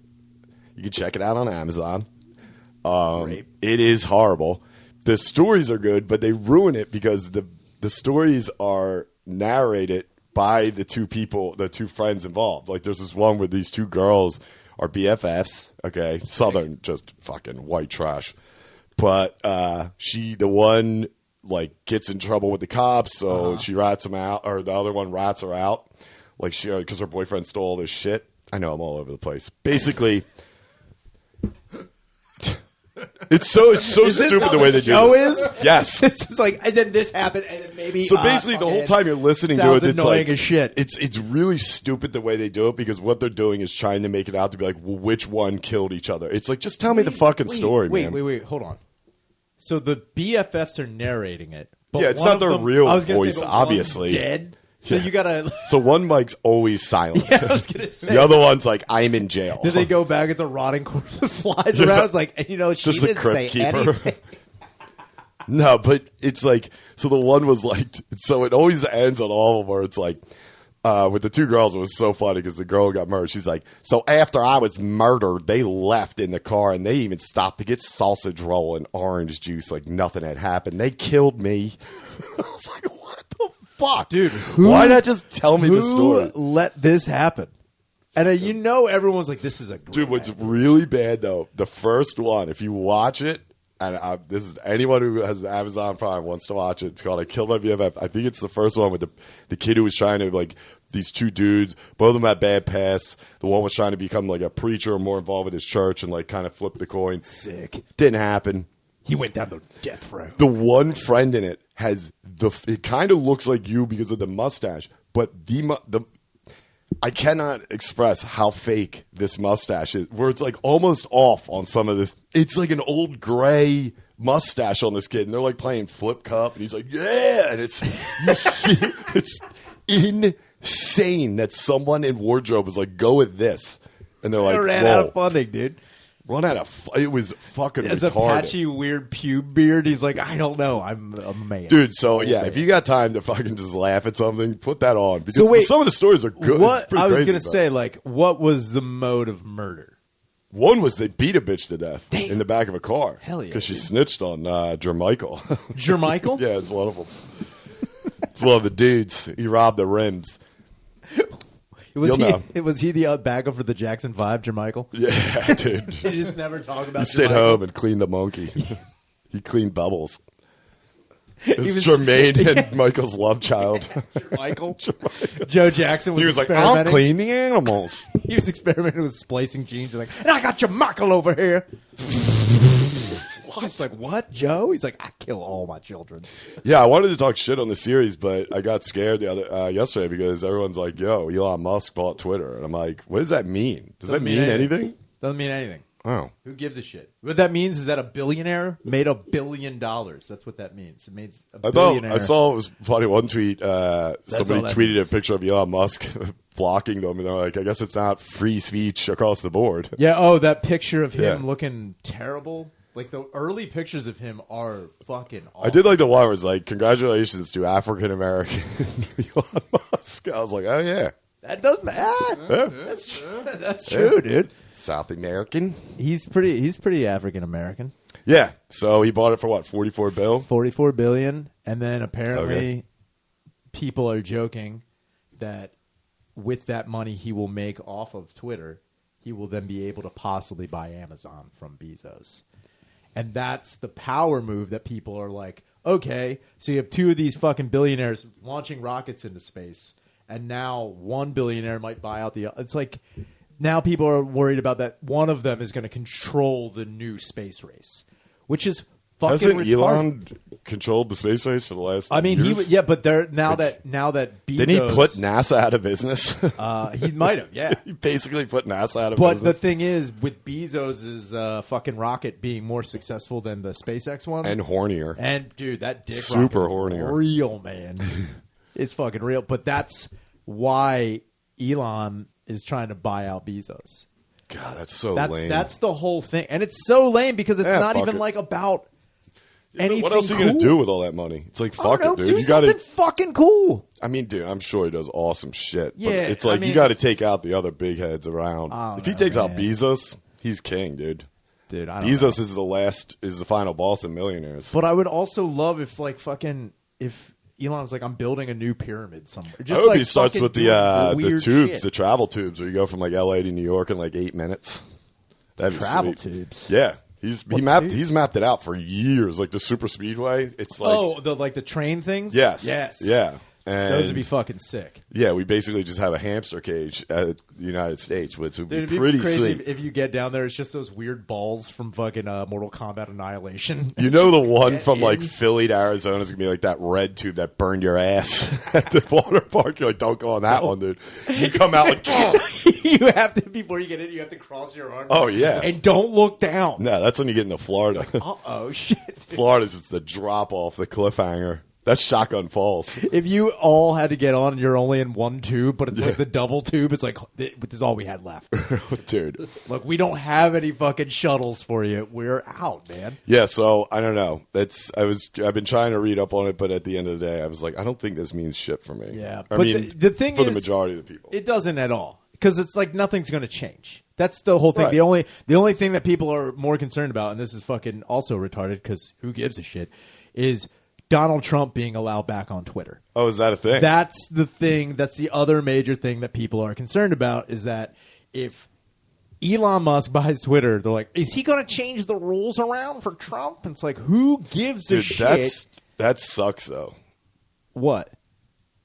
Speaker 1: You can check it out on Amazon. It is horrible. The stories are good, but they ruin it because the stories are narrated by the two friends involved. Like there's this one where these two girls are BFFs. Okay, Southern, just fucking white trash. But the one like gets in trouble with the cops, so she rats him out, or the other one rats her out, like she because her boyfriend stole all this shit. I know I'm all over the place. Basically. It's so stupid the way they do
Speaker 2: show
Speaker 1: this.
Speaker 2: is?
Speaker 1: Yes.
Speaker 2: It's just like, and then this happened, and then maybe.
Speaker 1: So basically, the whole time you're listening to
Speaker 2: sounds
Speaker 1: it, it's
Speaker 2: annoying
Speaker 1: like
Speaker 2: as shit.
Speaker 1: It's really stupid the way they do it because what they're doing is trying to make it out to be like, well, which one killed each other? It's like just tell me the fucking story, man.
Speaker 2: Wait, hold on. So the BFFs are narrating it. But
Speaker 1: Yeah, it's
Speaker 2: one
Speaker 1: not
Speaker 2: of
Speaker 1: their
Speaker 2: them-
Speaker 1: real
Speaker 2: I was gonna
Speaker 1: voice,
Speaker 2: say, but
Speaker 1: obviously.
Speaker 2: one's dead. So
Speaker 1: Yeah.
Speaker 2: you gotta.
Speaker 1: So one mic's always silent.
Speaker 2: Yeah, I was gonna say.
Speaker 1: The other one's like, I'm in jail.
Speaker 2: Then they go back. It's a rotting corpse that flies
Speaker 1: Just
Speaker 2: around.
Speaker 1: a-
Speaker 2: It's like she
Speaker 1: just a
Speaker 2: didn't
Speaker 1: crypt
Speaker 2: say
Speaker 1: keeper.
Speaker 2: anything.
Speaker 1: No, but it's like, so the one was like, so it always ends on all of them where it's like, with the two girls, it was so funny because the girl got murdered. She's like, so after I was murdered, they left in the car and they even stopped to get sausage roll and orange juice like nothing had happened. They killed me. I was like, what the fuck?
Speaker 2: Dude,
Speaker 1: why not just tell me the story?
Speaker 2: Let this happen? And everyone's like, this is a great
Speaker 1: Dude, what's really bad, though, the first one, if you watch it, and this is anyone who has Amazon Prime wants to watch it. It's called I Killed My Bff. I think it's the first one with the kid who was trying to, like, these two dudes. Both of them had bad pasts. The one was trying to become, like, a preacher or more involved with his church and, like, kind of flip the coin.
Speaker 2: Sick.
Speaker 1: Didn't happen.
Speaker 2: He went down the death row.
Speaker 1: The one friend in it has it kind of looks like you because of the mustache, but I cannot express how fake this mustache is, where it's like almost off on some of this. It's like an old gray mustache on this kid, and they're like playing flip cup, and he's like, yeah, and it's insane that someone in wardrobe was like, go with this, and they're like,
Speaker 2: ran out of funding, dude.
Speaker 1: Run out of it was fucking
Speaker 2: It's
Speaker 1: retarded.
Speaker 2: a patchy, weird pube beard. He's like, I don't know. I'm a man.
Speaker 1: Dude, so yeah, if you got time to fucking just laugh at something, put that on. Because
Speaker 2: So wait,
Speaker 1: some of the stories are good.
Speaker 2: What I was
Speaker 1: going
Speaker 2: to say, like, what was the mode of murder?
Speaker 1: One was they beat a bitch to death
Speaker 2: Damn.
Speaker 1: in the back of a car.
Speaker 2: Hell yeah,
Speaker 1: because she
Speaker 2: dude.
Speaker 1: snitched on Jermichael.
Speaker 2: Jermichael?
Speaker 1: Yeah, it's one of them. It's one of the dudes. He robbed the rims.
Speaker 2: Was
Speaker 1: know.
Speaker 2: he the backup for the Jackson 5, Jermichael?
Speaker 1: Yeah, dude.
Speaker 2: He just never talked about
Speaker 1: He stayed
Speaker 2: Jermichael.
Speaker 1: home and cleaned the monkey. He cleaned Bubbles. It's
Speaker 2: was-
Speaker 1: Jermaine and Michael's love child.
Speaker 2: Jermichael. Joe Jackson was
Speaker 1: He was like,
Speaker 2: experimenting.
Speaker 1: I'll clean the animals.
Speaker 2: He was experimenting with splicing genes. He's like, and I got Jermichael over here. He's like, what, Joe? He's like, I kill all my children.
Speaker 1: Yeah, I wanted to talk shit on the series, but I got scared yesterday because everyone's like, yo, Elon Musk bought Twitter. And I'm like, what does that mean? Does that mean anything?
Speaker 2: Doesn't mean anything.
Speaker 1: Oh.
Speaker 2: Who gives a shit? What that means is that a billionaire made $1 billion. That's what that means. It means a billionaire.
Speaker 1: I saw it was funny. One tweet,
Speaker 2: all
Speaker 1: somebody
Speaker 2: that
Speaker 1: tweeted
Speaker 2: means.
Speaker 1: a picture of Elon Musk blocking them, and they're like, I guess it's not free speech across the board.
Speaker 2: Yeah, that picture of him
Speaker 1: Yeah.
Speaker 2: looking terrible. Like, the early pictures of him are fucking awesome.
Speaker 1: I did like the one where it's like, congratulations to African American Elon Musk. I was like, oh, yeah.
Speaker 2: That doesn't matter. That's true, dude.
Speaker 1: South American?
Speaker 2: He's pretty African American.
Speaker 1: Yeah. So he bought it for what, 44 bill?
Speaker 2: $44 billion, and then apparently
Speaker 1: Okay.
Speaker 2: people are joking that with that money he will make off of Twitter, he will then be able to possibly buy Amazon from Bezos. And that's the power move that people are like, okay, so you have two of these fucking billionaires launching rockets into space, and now one billionaire might buy out the other. It's like now people are worried about that one of them is going to control the new space race, which is fucking
Speaker 1: Hasn't
Speaker 2: retarded.
Speaker 1: Elon controlled the space race for the last years?
Speaker 2: But they're now that Bezos,
Speaker 1: Didn't he put NASA out of business?
Speaker 2: he might have, yeah.
Speaker 1: He basically put NASA out of
Speaker 2: But
Speaker 1: business.
Speaker 2: the thing is, with Bezos' fucking rocket being more successful than the SpaceX one,
Speaker 1: And hornier.
Speaker 2: and dude, that dick
Speaker 1: Super
Speaker 2: rocket is
Speaker 1: hornier.
Speaker 2: real, man. It's fucking real. But that's why Elon is trying to buy out Bezos.
Speaker 1: God, that's so
Speaker 2: That's
Speaker 1: lame.
Speaker 2: that's the whole thing, and it's so lame because it's
Speaker 1: Yeah,
Speaker 2: not
Speaker 1: fuck
Speaker 2: even
Speaker 1: it.
Speaker 2: like about anything.
Speaker 1: What else are you going to do with all that money? It's like,
Speaker 2: I don't
Speaker 1: fuck
Speaker 2: know,
Speaker 1: it, dude.
Speaker 2: do
Speaker 1: You got
Speaker 2: something
Speaker 1: to.
Speaker 2: fucking cool.
Speaker 1: I mean, dude, I'm sure he does awesome shit. But
Speaker 2: Yeah,
Speaker 1: it's like
Speaker 2: I mean,
Speaker 1: you got to
Speaker 2: it's-
Speaker 1: take out the other big heads around.
Speaker 2: I don't
Speaker 1: If he
Speaker 2: know,
Speaker 1: takes out
Speaker 2: man.
Speaker 1: Bezos, he's king, dude.
Speaker 2: Dude, I don't
Speaker 1: Bezos
Speaker 2: know.
Speaker 1: is the final boss of millionaires.
Speaker 2: But I would also love if if Elon was like, I'm building a new pyramid somewhere.
Speaker 1: I
Speaker 2: Just
Speaker 1: hope
Speaker 2: like
Speaker 1: he starts
Speaker 2: fucking
Speaker 1: with
Speaker 2: doing
Speaker 1: the
Speaker 2: weird
Speaker 1: tubes,
Speaker 2: shit.
Speaker 1: the travel tubes, where you go from like LA to New York in like 8 minutes. That'd be
Speaker 2: Travel
Speaker 1: sweet.
Speaker 2: tubes.
Speaker 1: Yeah, he's
Speaker 2: tubes?
Speaker 1: mapped it out for years. Like the super speedway. It's like
Speaker 2: the train things.
Speaker 1: yes,
Speaker 2: yes,
Speaker 1: yeah. And
Speaker 2: Those would be fucking sick.
Speaker 1: yeah, we basically just have a hamster cage at the United States, which would
Speaker 2: Dude,
Speaker 1: be
Speaker 2: it'd
Speaker 1: pretty
Speaker 2: be crazy
Speaker 1: sweet.
Speaker 2: if you get down there. It's just those weird balls from fucking Mortal Kombat Annihilation.
Speaker 1: You know the one
Speaker 2: get
Speaker 1: from like
Speaker 2: in.
Speaker 1: Philly to Arizona is gonna be like that red tube that burned your ass at the water park. You're like, don't go on that one, dude. You come out like,
Speaker 2: You have to before you get in. You have to cross your arms.
Speaker 1: Oh, yeah.
Speaker 2: and don't look down.
Speaker 1: no, that's when you get into Florida.
Speaker 2: Oh shit! Dude.
Speaker 1: Florida's just the drop off, the cliffhanger. That's shotgun falls.
Speaker 2: If you all had to get on and you're only in one tube, but it's like the double tube, it's like, this is all we had left.
Speaker 1: Dude.
Speaker 2: Look, we don't have any fucking shuttles for you. We're out, man.
Speaker 1: Yeah, so I don't know. I've been trying to read up on it, but at the end of the day, I was like, I don't think this means shit for me.
Speaker 2: Yeah.
Speaker 1: I
Speaker 2: But
Speaker 1: mean,
Speaker 2: the thing
Speaker 1: for
Speaker 2: is,
Speaker 1: the majority of the people.
Speaker 2: it doesn't at all. Because it's like nothing's going to change. That's the whole thing.
Speaker 1: Right.
Speaker 2: The only thing that people are more concerned about, and this is fucking also retarded because who gives a shit, is Donald Trump being allowed back on Twitter.
Speaker 1: Oh, is that a thing?
Speaker 2: That's the thing. That's the other major thing that people are concerned about is that if Elon Musk buys Twitter, they're like, is he going to change the rules around for Trump? And it's like, who gives a shit?
Speaker 1: That sucks, though.
Speaker 2: What?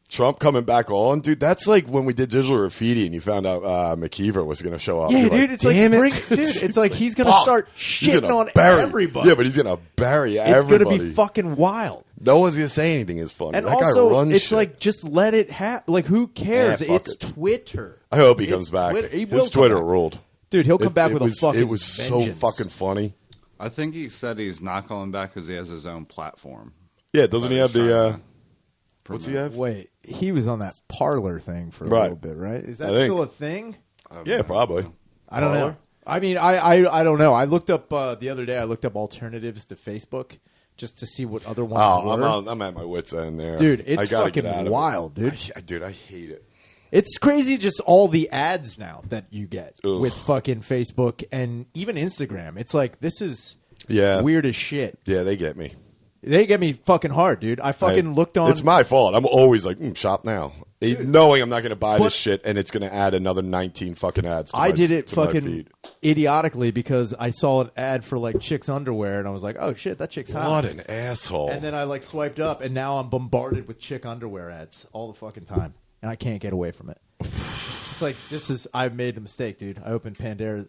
Speaker 1: Trump coming back on, dude. That's like when we did digital graffiti and you found out McKeever was going to show up.
Speaker 2: Yeah,
Speaker 1: You're
Speaker 2: dude.
Speaker 1: like,
Speaker 2: It's like, it's like he's going to start shitting on everybody.
Speaker 1: Yeah, but he's going to bury
Speaker 2: it's
Speaker 1: everybody.
Speaker 2: It's going to be fucking wild.
Speaker 1: No one's going to say anything is funny.
Speaker 2: And
Speaker 1: that
Speaker 2: also,
Speaker 1: guy runs
Speaker 2: it's
Speaker 1: shit.
Speaker 2: like, just let it happen. Like, who cares?
Speaker 1: Yeah, fuck
Speaker 2: It's
Speaker 1: it.
Speaker 2: Twitter.
Speaker 1: I hope he comes back.
Speaker 2: Twitter. He will
Speaker 1: His
Speaker 2: come
Speaker 1: Twitter
Speaker 2: back.
Speaker 1: ruled.
Speaker 2: Dude, he'll come back with a fucking
Speaker 1: It was
Speaker 2: vengeance.
Speaker 1: so fucking funny.
Speaker 3: I think he said he's not going back because he has his own platform.
Speaker 1: Yeah, doesn't he have the...
Speaker 3: What's
Speaker 1: he have?
Speaker 2: Wait, he was on that Parlor thing for a
Speaker 1: Right.
Speaker 2: little bit, right? Is that
Speaker 1: I think.
Speaker 2: still a thing?
Speaker 1: Yeah, probably.
Speaker 2: I don't know.
Speaker 1: Parler?
Speaker 2: I mean, I don't know. I looked up the other day. I looked up alternatives to Facebook just to see what other ones
Speaker 1: Oh,
Speaker 2: were.
Speaker 1: I'm at my wit's end there.
Speaker 2: Dude,
Speaker 1: I
Speaker 2: it's
Speaker 1: gotta get
Speaker 2: fucking
Speaker 1: out of it.
Speaker 2: wild, dude.
Speaker 1: Dude, I hate it.
Speaker 2: It's crazy just all the ads now that you get
Speaker 1: Ugh.
Speaker 2: with fucking Facebook and even Instagram. It's like, this is
Speaker 1: Yeah.
Speaker 2: weird as shit.
Speaker 1: Yeah, they get me.
Speaker 2: They get me fucking hard, dude. I fucking looked on.
Speaker 1: It's my fault. I'm always like, shop now. Knowing I'm not going to buy this shit and it's going to add another 19 fucking ads to
Speaker 2: I
Speaker 1: my,
Speaker 2: did it
Speaker 1: to my
Speaker 2: fucking
Speaker 1: feed.
Speaker 2: idiotically because I saw an ad for like chicks underwear and I was like, oh shit, that chick's hot.
Speaker 1: What an asshole.
Speaker 2: And then I like swiped up and now I'm bombarded with chick underwear ads all the fucking time and I can't get away from it. It's like I've made a mistake, dude. I opened Pantera's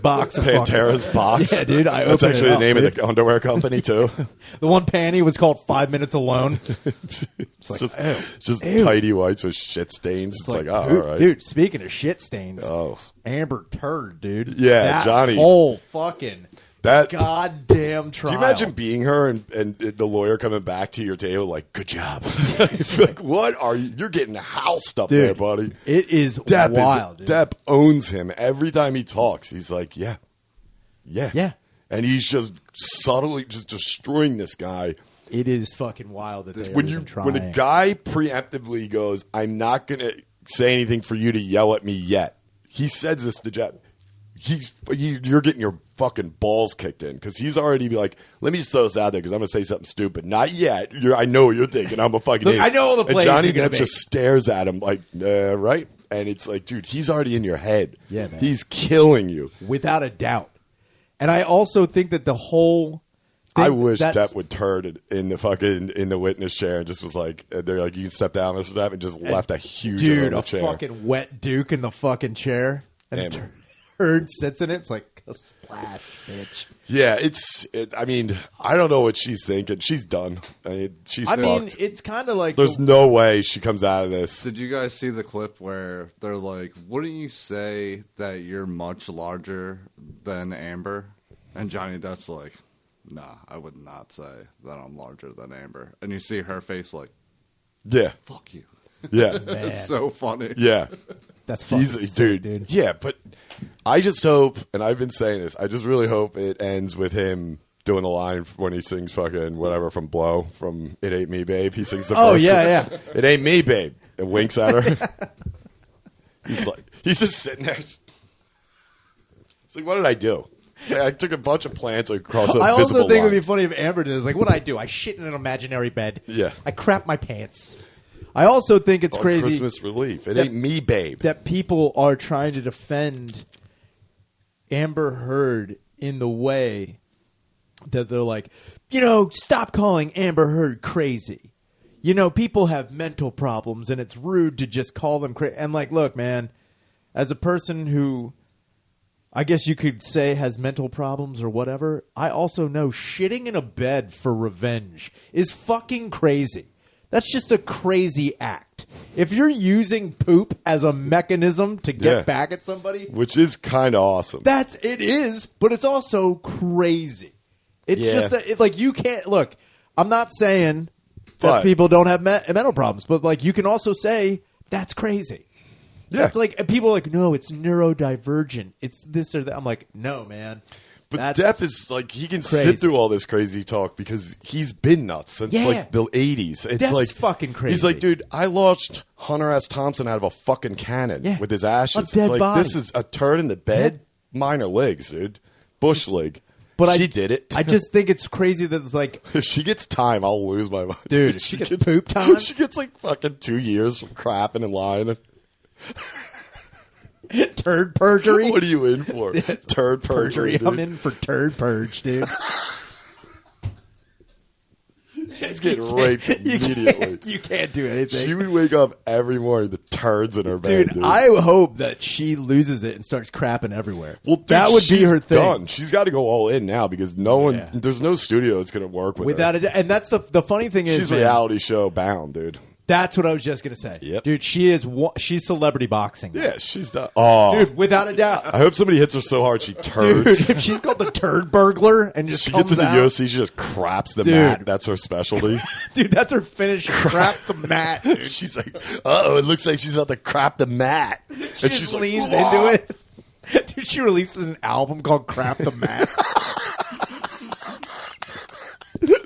Speaker 2: box.
Speaker 1: Pantera's box?
Speaker 2: Yeah, dude.
Speaker 1: That's actually the name of the underwear company, too.
Speaker 2: The one panty was called 5 Minutes Alone.
Speaker 1: It's just tidy whites with shit stains. It's like, oh,
Speaker 2: dude,
Speaker 1: all right.
Speaker 2: Dude, speaking of shit stains,
Speaker 1: Oh.
Speaker 2: Amber Turd, dude.
Speaker 1: Yeah,
Speaker 2: that
Speaker 1: Johnny.
Speaker 2: whole fucking
Speaker 1: That
Speaker 2: goddamn trial.
Speaker 1: Do you imagine being her and the lawyer coming back to your table like, good job? It's like, what are you? You're getting housed up there, buddy.
Speaker 2: It is
Speaker 1: Depp
Speaker 2: wild, dude.
Speaker 1: Depp owns him. Every time he talks, he's like, yeah. And he's just subtly just destroying this guy.
Speaker 2: It is fucking wild that they
Speaker 1: When
Speaker 2: are even trying.
Speaker 1: when a guy preemptively goes, I'm not going to say anything for you to yell at me yet. He says this to Jeff. You're getting your fucking balls kicked in because he's already like, let me just throw this out there because I'm going to say something stupid. Not yet. I know what you're thinking. I'm a fucking
Speaker 2: Look,
Speaker 1: idiot.
Speaker 2: I know all the plays
Speaker 1: And Johnny
Speaker 2: you're gonna
Speaker 1: Depp just stares at him like, right? And it's like, dude, he's already in your head.
Speaker 2: Yeah, man.
Speaker 1: He's killing you.
Speaker 2: Without a doubt. And I also think that the whole thing,
Speaker 1: I wish Depp would turd in the witness chair and just was like, they're like, you can step down, Mr. Depp, and just left a huge
Speaker 2: dude,
Speaker 1: over
Speaker 2: a
Speaker 1: chair.
Speaker 2: fucking wet Duke in the fucking chair. And
Speaker 1: Damn.
Speaker 2: Turd sits in it. It's like a splash, bitch.
Speaker 1: Yeah, I mean, I don't know what she's thinking. She's done. She's
Speaker 2: I mean,
Speaker 1: fucked.
Speaker 2: it's kind of like
Speaker 1: There's no way she comes out of this.
Speaker 3: Did you guys see the clip where they're like, wouldn't you say that you're much larger than Amber? And Johnny Depp's like, nah, I would not say that I'm larger than Amber. And you see her face like,
Speaker 1: Yeah.
Speaker 3: fuck you.
Speaker 1: Yeah.
Speaker 3: It's so funny.
Speaker 1: Yeah.
Speaker 2: That's fucking sick, dude.
Speaker 1: Yeah, but I just hope, and I've been saying this, I just really hope it ends with him doing the line when he sings fucking whatever from Blow, from It Ain't Me, Babe. He sings the verse.
Speaker 2: Yeah.
Speaker 1: It ain't me, babe. And winks at her. He's just sitting there. It's like, what did I do? It's like, I took a bunch of plants across a
Speaker 2: I also
Speaker 1: visible
Speaker 2: think it
Speaker 1: line.
Speaker 2: would be funny if Amber did this. Like, what I do? I shit in an imaginary bed.
Speaker 1: Yeah.
Speaker 2: I crap my pants. I also think it's
Speaker 1: On
Speaker 2: crazy
Speaker 1: Christmas relief. It ain't me, babe.
Speaker 2: that people are trying to defend Amber Heard in the way that they're like, stop calling Amber Heard crazy. People have mental problems, and it's rude to just call them crazy. And like, look, man, as a person who I guess you could say has mental problems or whatever, I also know shitting in a bed for revenge is fucking crazy. That's just a crazy act. If you're using poop as a mechanism to get back at somebody,
Speaker 1: which is kind of awesome.
Speaker 2: it is, but it's also crazy. It's just like you can't look. I'm not saying that
Speaker 1: But-
Speaker 2: people don't have mental problems, but like you can also say that's crazy.
Speaker 1: Yeah.
Speaker 2: That's like, and people are like, no, it's neurodivergent. It's this or that. I'm like, no, man.
Speaker 1: But
Speaker 2: That's
Speaker 1: Depp is like, he can
Speaker 2: crazy.
Speaker 1: sit through all this crazy talk because he's been nuts since
Speaker 2: Yeah.
Speaker 1: like the 80s. It's
Speaker 2: Depp's
Speaker 1: like
Speaker 2: fucking crazy.
Speaker 1: He's like, dude, I launched Hunter S. Thompson out of a fucking cannon
Speaker 2: Yeah.
Speaker 1: with his
Speaker 2: A
Speaker 1: ashes.
Speaker 2: dead
Speaker 1: It's like,
Speaker 2: body.
Speaker 1: this is a turd in the bed. Minor legs, dude. Bush league.
Speaker 2: But
Speaker 1: she did it.
Speaker 2: I just think it's crazy that it's like,
Speaker 1: If she gets time, I'll lose my mind.
Speaker 2: dude, if she gets poop time.
Speaker 1: She gets like fucking 2 years from crapping and lying.
Speaker 2: Turd perjury.
Speaker 1: What are you in for? Turd perjury.
Speaker 2: I'm
Speaker 1: dude.
Speaker 2: in for turd purge, dude.
Speaker 1: She's getting raped immediately.
Speaker 2: You can't do anything.
Speaker 1: She would wake up every morning with turds in her bed,
Speaker 2: Dude, I hope that she loses it and starts crapping everywhere.
Speaker 1: Well, dude,
Speaker 2: that would be
Speaker 1: she's
Speaker 2: her thing.
Speaker 1: Done. She's got to go all in now because no one,
Speaker 2: Yeah.
Speaker 1: there's no studio that's going to work with
Speaker 2: Without
Speaker 1: her.
Speaker 2: it, and that's the funny thing is,
Speaker 1: She's
Speaker 2: man,
Speaker 1: reality show bound, dude.
Speaker 2: that's what I was just gonna say.
Speaker 1: Yep.
Speaker 2: Dude, she's celebrity boxing.
Speaker 1: Yeah, she's done. Oh,
Speaker 2: Dude, without a doubt.
Speaker 1: I hope somebody hits her so hard she
Speaker 2: Dude,
Speaker 1: turds.
Speaker 2: if she's called the turd burglar and just
Speaker 1: She
Speaker 2: comes
Speaker 1: gets into
Speaker 2: out,
Speaker 1: UFC, she just craps the
Speaker 2: Dude.
Speaker 1: mat. That's her specialty.
Speaker 2: dude, that's her finish. Crap the mat. Dude.
Speaker 1: She's like, oh, it looks like she's about to crap the mat.
Speaker 2: She
Speaker 1: and
Speaker 2: just
Speaker 1: she's
Speaker 2: leans
Speaker 1: like,
Speaker 2: into it. Dude, she releases an album called "Crap the Mat."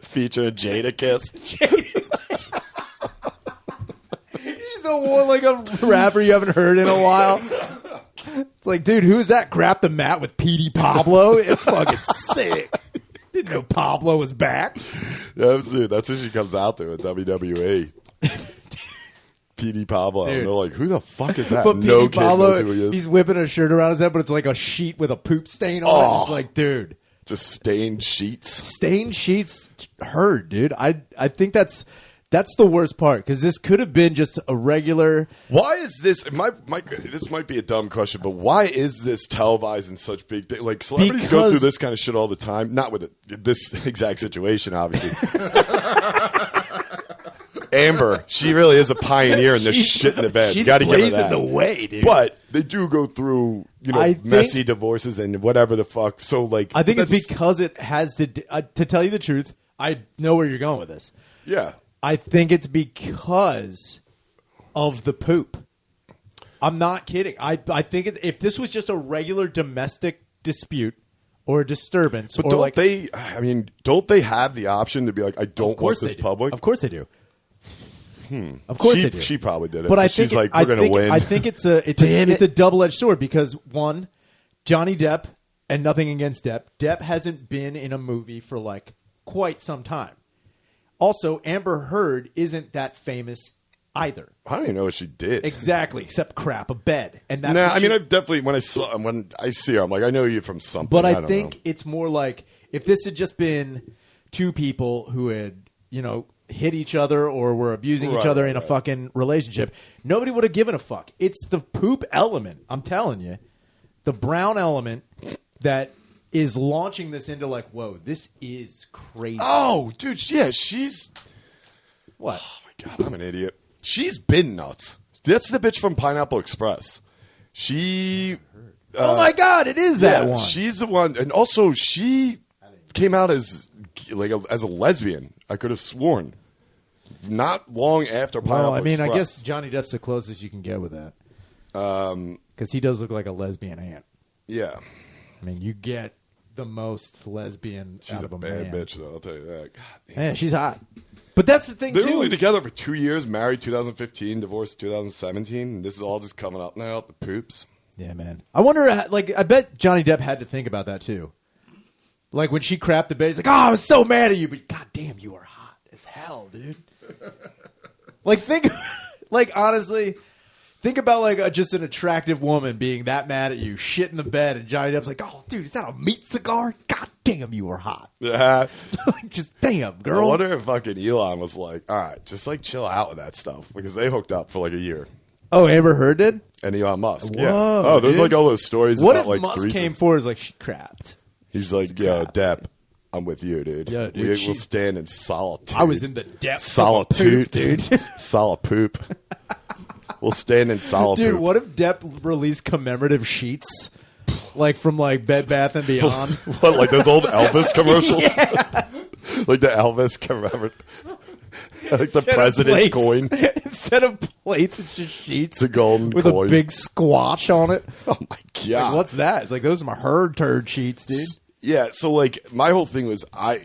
Speaker 1: featuring Jada Kiss.
Speaker 2: He's a one like a rapper you haven't heard in a while. It's like, dude, who is that? Crap the Mat with Petey Pablo. It's fucking sick. Didn't know Pablo was back.
Speaker 1: That's it. That's who she comes out to at WWE. PD Pablo.
Speaker 2: Dude.
Speaker 1: And they're like, who the fuck is that?
Speaker 2: But
Speaker 1: No
Speaker 2: Petey
Speaker 1: kid knows
Speaker 2: Pablo,
Speaker 1: who he is.
Speaker 2: he's whipping a shirt around his head, but it's like a sheet with a poop stain on it.
Speaker 1: Oh.
Speaker 2: It's like, dude,
Speaker 1: Just stained sheets.
Speaker 2: stained sheets hurt, dude. I think that's the worst part because this could have been just a regular.
Speaker 1: Why is this? This might be a dumb question, but why is this televised in such big thing? Like celebrities go
Speaker 2: Because-
Speaker 1: through this kind of shit all the time. Not with this exact situation, obviously. Amber, she really is a pioneer in this shit in the bed. You
Speaker 2: She's
Speaker 1: got to give her
Speaker 2: blazing
Speaker 1: that.
Speaker 2: the way, dude.
Speaker 1: But they do go through,
Speaker 2: I think-
Speaker 1: messy divorces and whatever the fuck. So like,
Speaker 2: I think it's
Speaker 1: that's-
Speaker 2: because it has to tell you the truth. I know where you're going with this.
Speaker 1: yeah.
Speaker 2: I think it's because of the poop. I'm not kidding. I think if this was just a regular domestic dispute or a disturbance,
Speaker 1: But
Speaker 2: or
Speaker 1: don't
Speaker 2: like,
Speaker 1: they? I mean, don't they have the option to be like, I don't
Speaker 2: of course
Speaker 1: want this
Speaker 2: they do.
Speaker 1: public?
Speaker 2: Of course they do. Of course they do.
Speaker 1: She probably did it.
Speaker 2: But I
Speaker 1: she's
Speaker 2: think
Speaker 1: like, we're going to win.
Speaker 2: I think it's a double-edged sword because one, Johnny Depp, and nothing against Depp. Depp hasn't been in a movie for like quite some time. Also, Amber Heard isn't that famous either.
Speaker 1: I don't even know what she did.
Speaker 2: Exactly, except crap a bed. And that's
Speaker 1: Nah,
Speaker 2: what
Speaker 1: I mean,
Speaker 2: she-
Speaker 1: I definitely when I see her, I'm like, I know you from something.
Speaker 2: but I
Speaker 1: don't
Speaker 2: think
Speaker 1: know.
Speaker 2: it's more like if this had just been two people who had, hit each other or were abusing each
Speaker 1: Right,
Speaker 2: other
Speaker 1: right,
Speaker 2: in a
Speaker 1: right.
Speaker 2: fucking relationship, nobody would have given a fuck. It's the poop element, I'm telling you. The brown element that is launching this into like, whoa, this is crazy.
Speaker 1: Oh, dude, yeah, she's.
Speaker 2: What?
Speaker 1: Oh my god, I'm an idiot. She's been nuts. That's the bitch from Pineapple Express. She.
Speaker 2: Oh my God, it is that
Speaker 1: yeah,
Speaker 2: one.
Speaker 1: she's the one, and also she came out as as a lesbian. I could have sworn. Not long after Pineapple
Speaker 2: Well, I mean,
Speaker 1: Express.
Speaker 2: I guess Johnny Depp's the closest you can get with that. Because he does look like a lesbian aunt.
Speaker 1: Yeah,
Speaker 2: I mean, you get the most lesbian
Speaker 1: she's
Speaker 2: out
Speaker 1: a
Speaker 2: of a
Speaker 1: bad
Speaker 2: man.
Speaker 1: bitch, though. I'll tell you that. God damn.
Speaker 2: Man, she's hot. But that's the thing,
Speaker 1: They were
Speaker 2: too.
Speaker 1: only together for 2 years, married 2015, divorced 2017. And this is all just coming up now, the poops.
Speaker 2: Yeah, man. I wonder, I bet Johnny Depp had to think about that, too. Like, when she crapped the bed, he's like, oh, I was so mad at you. But goddamn, you were hot as hell, dude. Honestly, think about, just an attractive woman being that mad at you, shit in the bed, and Johnny Depp's like, oh, dude, is that a meat cigar? God damn, you were hot.
Speaker 1: Yeah.
Speaker 2: Just damn,
Speaker 1: I
Speaker 2: girl.
Speaker 1: wonder if fucking Elon was like, all right, just chill out with that stuff. Because they hooked up for a year.
Speaker 2: Oh, Amber Heard did?
Speaker 1: And Elon Musk.
Speaker 2: Whoa,
Speaker 1: yeah. Oh, there's
Speaker 2: dude.
Speaker 1: all those stories
Speaker 2: What
Speaker 1: about
Speaker 2: if Musk
Speaker 1: threesome.
Speaker 2: came forward and was like, she crapped?
Speaker 1: He's like, yo, Depp, I'm with you, dude.
Speaker 2: Yeah, dude,
Speaker 1: We'll stand in solitude.
Speaker 2: I was in the depths
Speaker 1: solitude,
Speaker 2: of a poop, dude.
Speaker 1: Solid poop. We'll stand in solid
Speaker 2: Dude,
Speaker 1: poop.
Speaker 2: what if Depp released commemorative sheets? From Bed Bath & Beyond?
Speaker 1: What, like those old Elvis commercials? Like the Elvis commemorative. Like the
Speaker 2: Instead of
Speaker 1: president's
Speaker 2: plates-
Speaker 1: coin.
Speaker 2: Instead of plates, it's just sheets.
Speaker 1: The golden
Speaker 2: with
Speaker 1: coin.
Speaker 2: a big squash on it.
Speaker 1: Oh my god!
Speaker 2: Like, what's that? It's like those are my herd turd sheets, dude.
Speaker 1: Yeah. So like my whole thing was I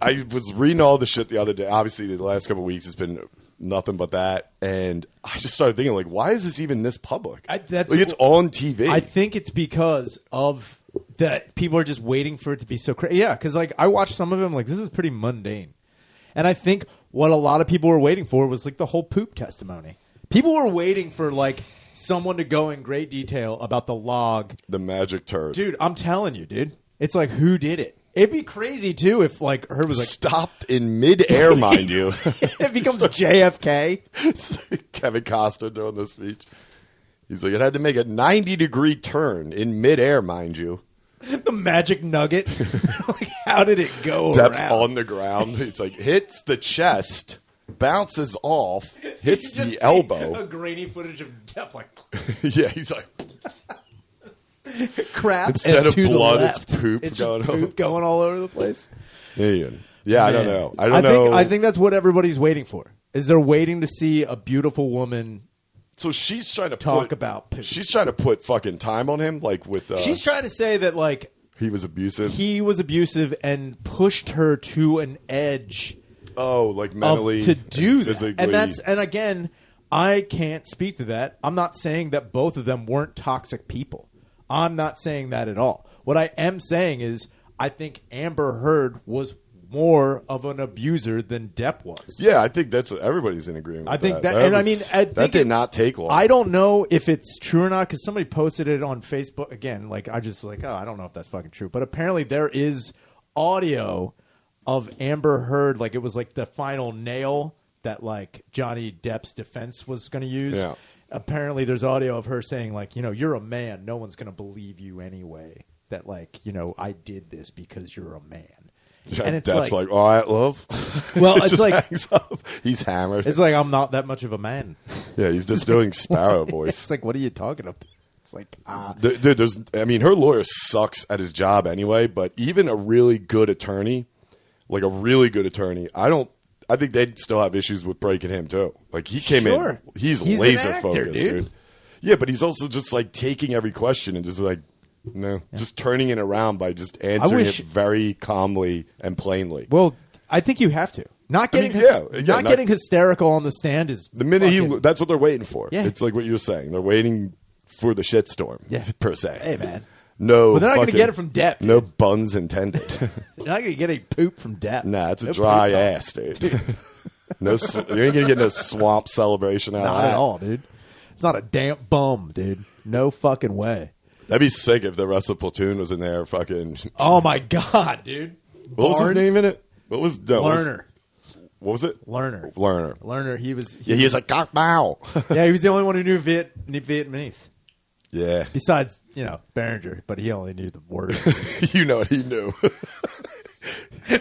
Speaker 1: was reading all the shit the other day. Obviously, the last couple of weeks has been nothing but that, and I just started thinking like, why is this even this public? It's on TV.
Speaker 2: I think it's because of that people are just waiting for it to be so crazy. Yeah, because like I watched some of them, like this is pretty mundane, and I think what a lot of people were waiting for was like the whole poop testimony. People were waiting for like someone to go in great detail about the log,
Speaker 1: the magic turd,
Speaker 2: dude. I'm telling you, dude. It's like who did it? It'd be crazy too if like her was like
Speaker 1: stopped in midair, mind you.
Speaker 2: It becomes JFK.
Speaker 1: Kevin Costner doing the speech. He's like, it had to make a 90-degree turn in midair, mind you.
Speaker 2: The magic nugget. Like, how did it go?
Speaker 1: Depp's
Speaker 2: around?
Speaker 1: on the ground. It's like hits the chest, bounces off, hits
Speaker 2: You just
Speaker 1: the
Speaker 2: see
Speaker 1: elbow.
Speaker 2: A grainy footage of Depp like
Speaker 1: Yeah, he's like
Speaker 2: crap.
Speaker 1: instead
Speaker 2: and
Speaker 1: of
Speaker 2: to the
Speaker 1: blood,
Speaker 2: left.
Speaker 1: it's poop
Speaker 2: It's
Speaker 1: going
Speaker 2: just
Speaker 1: over.
Speaker 2: poop going all over the place.
Speaker 1: Yeah, I don't
Speaker 2: Man.
Speaker 1: know. I don't know.
Speaker 2: I think that's what everybody's waiting for. Is they're waiting to see a beautiful woman
Speaker 1: So she's trying to
Speaker 2: talk about poop.
Speaker 1: She's trying to put fucking time on him, like with.
Speaker 2: She's trying to say that like
Speaker 1: he was abusive.
Speaker 2: he was abusive and pushed her to an edge
Speaker 1: like mentally
Speaker 2: to do
Speaker 1: and
Speaker 2: that.
Speaker 1: physically.
Speaker 2: And again, I can't speak to that. I'm not saying that both of them weren't toxic people. I'm not saying that at all. What I am saying is I think Amber Heard was more of an abuser than Depp was.
Speaker 1: Yeah, I think that's what everybody's in agreement.
Speaker 2: I think
Speaker 1: with
Speaker 2: that, and I mean, I
Speaker 1: that
Speaker 2: think
Speaker 1: did not take long.
Speaker 2: I don't know if it's true or not because somebody posted it on Facebook again. Like I just like, oh, I don't know if that's fucking true, but apparently there is audio of Amber Heard. Like it was like the final nail that like Johnny Depp's defense was going to use.
Speaker 1: Yeah.
Speaker 2: Apparently there's audio of her saying like, you know, you're a man. No one's going to believe you anyway. That like, you know, I did this because you're a man. And it's
Speaker 1: Depp's like, all right, love.
Speaker 2: Well,
Speaker 1: It
Speaker 2: it's
Speaker 1: just
Speaker 2: like
Speaker 1: hangs up. He's hammered.
Speaker 2: it's like I'm not that much of a man.
Speaker 1: Yeah, he's just doing Sparrow voice.
Speaker 2: It's like, what are you talking about? It's like,
Speaker 1: Dude, her lawyer sucks at his job anyway, but even a really good attorney, I think they'd still have issues with breaking him too. Like he came in, he's
Speaker 2: an
Speaker 1: laser
Speaker 2: actor,
Speaker 1: focused, dude. Yeah, but he's also just like taking every question and just like, just turning it around by just answering it very calmly and plainly.
Speaker 2: well, I think you have to. Not getting
Speaker 1: not
Speaker 2: getting hysterical on the stand is
Speaker 1: The minute that's what they're waiting for.
Speaker 2: Yeah.
Speaker 1: It's like what you were saying. They're waiting for the shitstorm, per se.
Speaker 2: Hey, man.
Speaker 1: No,
Speaker 2: Well, they're not going to get it from Depp.
Speaker 1: No
Speaker 2: dude.
Speaker 1: buns intended.
Speaker 2: You're not going to get a poop from Depp.
Speaker 1: Nah, it's a
Speaker 2: No
Speaker 1: dry
Speaker 2: poop talk.
Speaker 1: ass, dude. You ain't gonna get no swamp celebration out of
Speaker 2: Not
Speaker 1: that.
Speaker 2: at all, dude. It's not a damp bum, dude. No fucking way.
Speaker 1: That'd be sick if the rest of Platoon was in there. Fucking.
Speaker 2: Oh my god, dude.
Speaker 1: What was his
Speaker 2: Barnes?
Speaker 1: name in it? What was
Speaker 2: Lerner.
Speaker 1: What was it?
Speaker 2: Lerner.
Speaker 1: Lerner.
Speaker 2: He was.
Speaker 1: Yeah, he was like cock bow.
Speaker 2: Yeah, he was the only one who knew Vietnamese.
Speaker 1: Yeah.
Speaker 2: Besides, you know, Behringer, but he only knew the word.
Speaker 1: You know what he knew.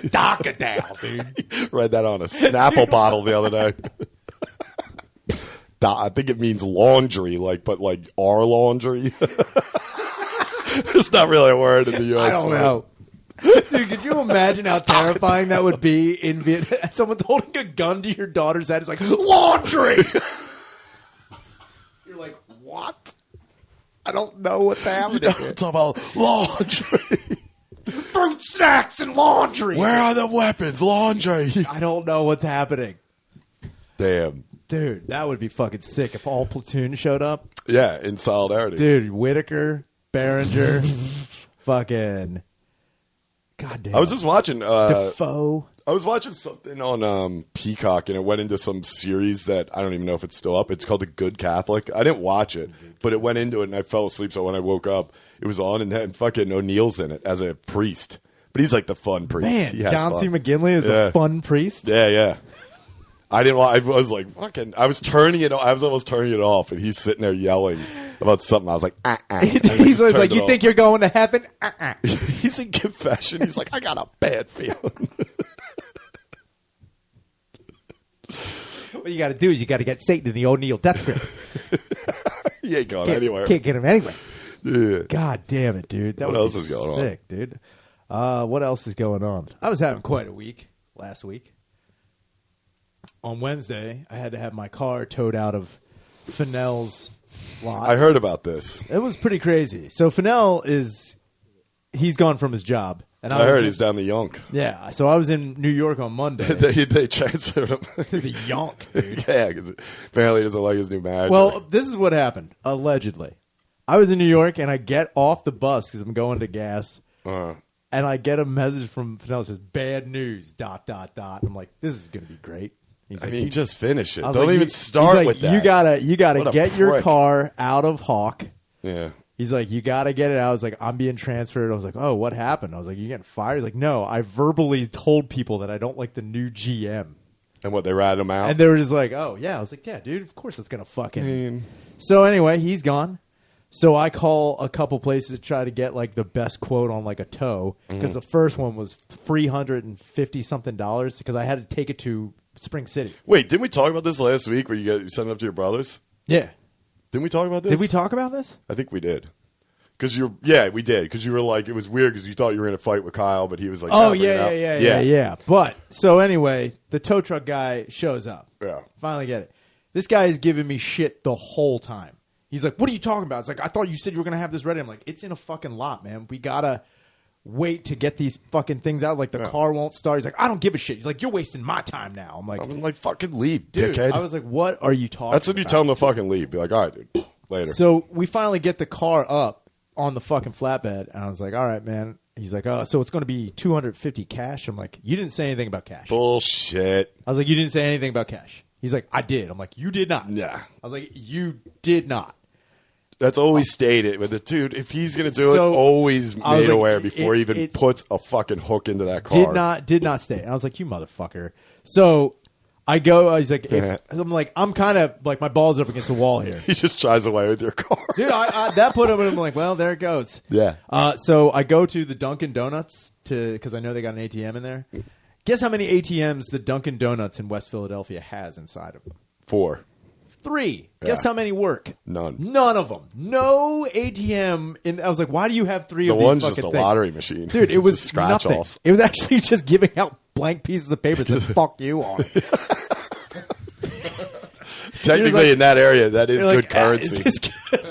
Speaker 2: Dock it down, dude.
Speaker 1: Read that on a Snapple bottle the other day. I think it means laundry, but our laundry. It's not really a word in the U.S.
Speaker 2: I don't know. Dude, could you imagine how terrifying that would be in Vietnam? Someone's holding a gun to your daughter's head. It's like, laundry! You're like, what? I don't know what's happening.
Speaker 1: It's about laundry.
Speaker 2: Fruit snacks and laundry.
Speaker 1: Where are the weapons? Laundry.
Speaker 2: I don't know what's happening.
Speaker 1: Damn.
Speaker 2: Dude, that would be fucking sick if all Platoon showed up.
Speaker 1: Yeah, in solidarity.
Speaker 2: Dude, Whitaker, Behringer, fucking... God damn.
Speaker 1: I was just watching...
Speaker 2: Defoe.
Speaker 1: I was watching something on Peacock, and it went into some series that I don't even know if it's still up. It's called The Good Catholic. I didn't watch it, but it went into it, and I fell asleep, so when I woke up, it was on, and then fucking O'Neill's in it as a priest. But he's like the fun priest.
Speaker 2: Man,
Speaker 1: He has
Speaker 2: John C.
Speaker 1: fun.
Speaker 2: McGinley is a fun priest.
Speaker 1: Yeah. I didn't. I was like, fucking. I was turning it. I was almost turning it off, and he's sitting there yelling about something. I was like,
Speaker 2: He's always like, you think you're going to heaven?
Speaker 1: He's in confession. He's like, I got a bad feeling.
Speaker 2: What you got to do is you got to get Satan in the O'Neill death grip.
Speaker 1: He ain't going anywhere.
Speaker 2: Can't get him anywhere.
Speaker 1: Yeah.
Speaker 2: God damn it, dude. That
Speaker 1: What
Speaker 2: would
Speaker 1: else
Speaker 2: be
Speaker 1: is going on?
Speaker 2: sick, dude. What else is going on? I was having quite a week last week. On Wednesday, I had to have my car towed out of Fennell's lot.
Speaker 1: I heard about this.
Speaker 2: It was pretty crazy. So Fennell he's gone from his job. And
Speaker 1: I heard he's down the Yonk.
Speaker 2: Yeah, so I was in New York on Monday.
Speaker 1: they transferred him
Speaker 2: to the Yonk, dude.
Speaker 1: Yeah, because apparently he doesn't like his new manager.
Speaker 2: Well, this is what happened, allegedly. I was in New York, and I get off the bus because I'm going to gas, and I get a message from Fennell that says, bad news, ... I'm like, this is going to be great. He's like,
Speaker 1: you just finish it.
Speaker 2: Don't
Speaker 1: like, even start with that.
Speaker 2: You gotta get your car out of Hawk.
Speaker 1: Yeah.
Speaker 2: He's like, you got to get it out. I was like, I'm being transferred. I was like, oh, what happened? I was like, you getting fired? He's like, no, I verbally told people that I don't like the new GM.
Speaker 1: And what, they ratted him out?
Speaker 2: And they were just like, oh, yeah. I was like, yeah, dude, of course it's going to fucking... So anyway, he's gone. So I call a couple places to try to get like the best quote on like a tow. Because the first one was $350-something because I had to take it to Spring City.
Speaker 1: Wait, didn't we talk about this last week where you sent it up to your brothers?
Speaker 2: Yeah.
Speaker 1: Didn't we talk about this?
Speaker 2: Did we talk about this?
Speaker 1: I think we did. We did. Because you were like, it was weird because you thought you were in a fight with Kyle, but he was like,
Speaker 2: oh, yeah. But, so anyway, the tow truck guy shows up.
Speaker 1: Yeah.
Speaker 2: Finally get it. This guy is giving me shit the whole time. He's like, what are you talking about? It's like, I thought you said you were going to have this ready. I'm like, it's in a fucking lot, man. We got to wait to get these fucking things out. Like, the car won't start. He's like, I don't give a shit. He's like, you're wasting my time now. I'm like,
Speaker 1: fucking leave,
Speaker 2: dude,
Speaker 1: dickhead.
Speaker 2: I was like, what are you talking about?
Speaker 1: That's when you tell him to fucking leave. Be like, all right, dude, later.
Speaker 2: So we finally get the car up on the fucking flatbed. And I was like, all right, man. He's like, oh, so it's going to be $250 cash. I'm like, you didn't say anything about cash.
Speaker 1: Bullshit.
Speaker 2: I was like, you didn't say anything about cash. He's like, I did. I'm like, you did not.
Speaker 1: Yeah.
Speaker 2: I was like, you did not.
Speaker 1: That's always stated with the dude. If he's gonna do it, always made aware before he even puts a fucking hook into that car.
Speaker 2: Did not state. And I was like, you motherfucker. So I go. I was like, I'm kind of like my balls up against the wall here.
Speaker 1: He just tries away with your car,
Speaker 2: dude. That put him. I'm like, well, there it goes.
Speaker 1: Yeah.
Speaker 2: So I go to the Dunkin' Donuts because I know they got an ATM in there. Guess how many ATMs the Dunkin' Donuts in West Philadelphia has inside of them?
Speaker 1: 4.
Speaker 2: 3. Guess how many work?
Speaker 1: None.
Speaker 2: None of them. No ATM. I was like, why do you have 3 of these?
Speaker 1: The one's
Speaker 2: fucking
Speaker 1: just a
Speaker 2: things?
Speaker 1: lottery machine.
Speaker 2: Dude, it was
Speaker 1: scratch
Speaker 2: nothing.
Speaker 1: offs.
Speaker 2: It was actually just giving out blank pieces of paper that said "fuck you" on it.
Speaker 1: Technically, in that area, that is good
Speaker 2: like,
Speaker 1: currency.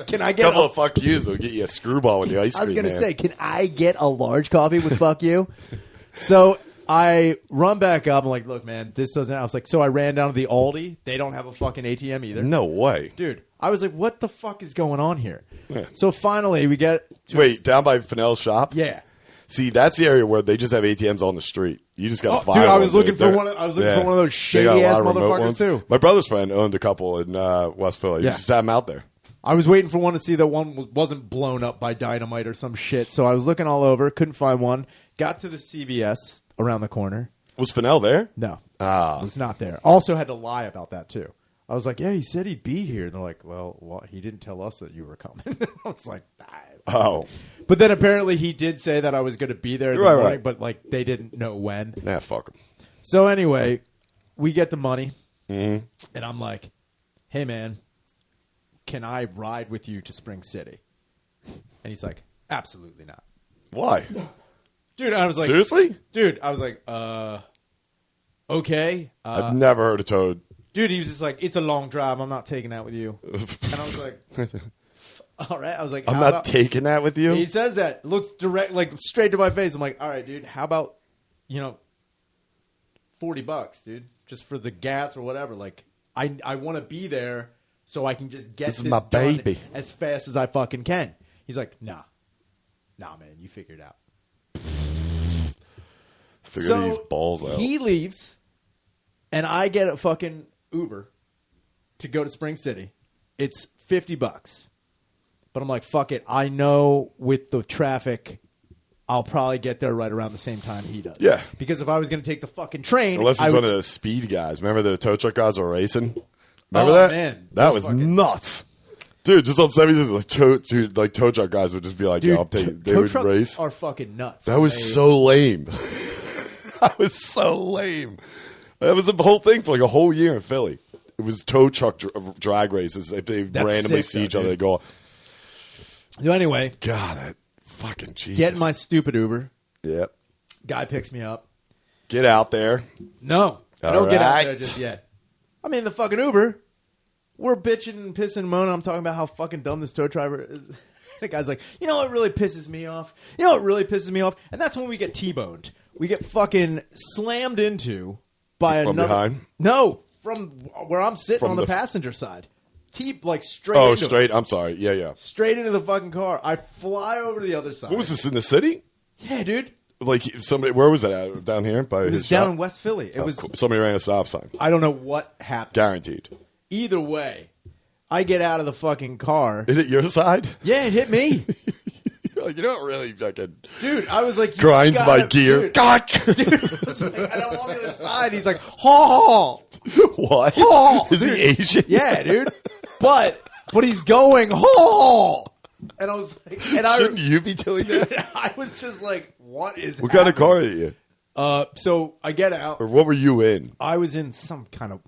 Speaker 2: Can I
Speaker 1: A
Speaker 2: get
Speaker 1: couple of fuck yous will get you a screwball with the ice cream.
Speaker 2: I was going to say, can I get a large coffee with "fuck you"? So I run back up. I'm like, look, man, this doesn't. I was like, so I ran down to the Aldi. They don't have a fucking ATM either.
Speaker 1: No way,
Speaker 2: dude. I was like, what the fuck is going on here?
Speaker 1: Yeah.
Speaker 2: So finally, we get
Speaker 1: down by Fennell's shop.
Speaker 2: Yeah.
Speaker 1: See, that's the area where they just have ATMs on the street. You just got to find.
Speaker 2: Dude, I was looking for one. I was looking for one of those shady ass motherfuckers too.
Speaker 1: My brother's friend owned a couple in West Philly. You just had them out there.
Speaker 2: I was waiting for one to see that one wasn't blown up by dynamite or some shit. So I was looking all over, couldn't find one. Got to the CVS around the corner.
Speaker 1: Was Fennell there?
Speaker 2: No, it was not there. Also had to lie about that too. I was like, yeah, he said he'd be here. And they're like, well, he didn't tell us that you were coming. I was like,
Speaker 1: oh.
Speaker 2: But then apparently he did say that I was going to be there in the morning, but like they didn't know when.
Speaker 1: Nah, fuck him.
Speaker 2: So anyway, we get the money,
Speaker 1: and
Speaker 2: I'm like, hey, man, can I ride with you to Spring City? And he's like, absolutely not.
Speaker 1: Why?
Speaker 2: Dude, I was like,
Speaker 1: seriously?
Speaker 2: Dude, I was like, okay.
Speaker 1: I've never heard of Toad.
Speaker 2: Dude, he was just like, it's a long drive. I'm not taking that with you. And I was like, all right. I was like,
Speaker 1: I'm not taking that with you?
Speaker 2: He says that. Looks direct, like straight to my face. I'm like, all right, dude, how about, $40, dude, just for the gas or whatever. Like, I want to be there so I can just get this
Speaker 1: my
Speaker 2: done
Speaker 1: baby
Speaker 2: as fast as I fucking can. He's like, nah, man, you figure it out.
Speaker 1: Figure these balls out.
Speaker 2: He leaves, and I get a fucking Uber to go to Spring City. It's $50. But I'm like, fuck it. I know with the traffic, I'll probably get there right around the same time he does.
Speaker 1: Yeah.
Speaker 2: Because if I was going to take the fucking train...
Speaker 1: Unless he's one of the speed guys. Remember the tow truck guys were racing? Remember that?
Speaker 2: Man.
Speaker 1: That was nuts. Dude, just on 76, like tow truck guys would just be like,
Speaker 2: dude,
Speaker 1: I'm taking... They
Speaker 2: tow
Speaker 1: would
Speaker 2: trucks
Speaker 1: race.
Speaker 2: Are fucking nuts.
Speaker 1: That was so lame. That was so lame. That was the whole thing for like a whole year in Philly. It was tow truck drag races. If they randomly see each other, they go...
Speaker 2: So anyway...
Speaker 1: God, that fucking Jesus.
Speaker 2: Get in my stupid Uber.
Speaker 1: Yep.
Speaker 2: Guy picks me up.
Speaker 1: Get out there.
Speaker 2: No, I
Speaker 1: All
Speaker 2: don't get out
Speaker 1: right.
Speaker 2: there just yet. I'm in the fucking Uber. We're bitching and pissing and moaning. I'm talking about how fucking dumb this tow driver is. The guy's like, you know what really pisses me off? You know what really pisses me off? And that's when we get T-boned. We get fucking slammed into by
Speaker 1: From
Speaker 2: another.
Speaker 1: behind?
Speaker 2: No, from where I'm sitting
Speaker 1: From
Speaker 2: on the
Speaker 1: the
Speaker 2: passenger side. Like straight
Speaker 1: Oh,
Speaker 2: into
Speaker 1: straight.
Speaker 2: it.
Speaker 1: I'm sorry. Yeah, yeah.
Speaker 2: Straight into the fucking car. I fly over to the other side.
Speaker 1: What was this, in the city?
Speaker 2: Yeah, dude.
Speaker 1: Like somebody, where was it at? Down here? By
Speaker 2: It
Speaker 1: his
Speaker 2: was down
Speaker 1: shop?
Speaker 2: in West Philly. It was.
Speaker 1: Cool. Somebody ran a stop sign.
Speaker 2: I don't know what happened.
Speaker 1: Guaranteed.
Speaker 2: Either way, I get out of the fucking car.
Speaker 1: Is it your side?
Speaker 2: Yeah, it hit me.
Speaker 1: Like, you don't really fucking
Speaker 2: Dude, I was like, you
Speaker 1: grinds
Speaker 2: gotta-
Speaker 1: my gears.
Speaker 2: Dude,
Speaker 1: God.
Speaker 2: dude, I was like, and I'm on the other side. He's like, ha
Speaker 1: What?
Speaker 2: ha.
Speaker 1: Is he Asian?
Speaker 2: Yeah, dude. But he's going, ha. And I was like, and
Speaker 1: Shouldn't you be doing that?
Speaker 2: I was just like, what is
Speaker 1: What kind of car are you?
Speaker 2: So I get out.
Speaker 1: Or what were you in?
Speaker 2: I was in some kind of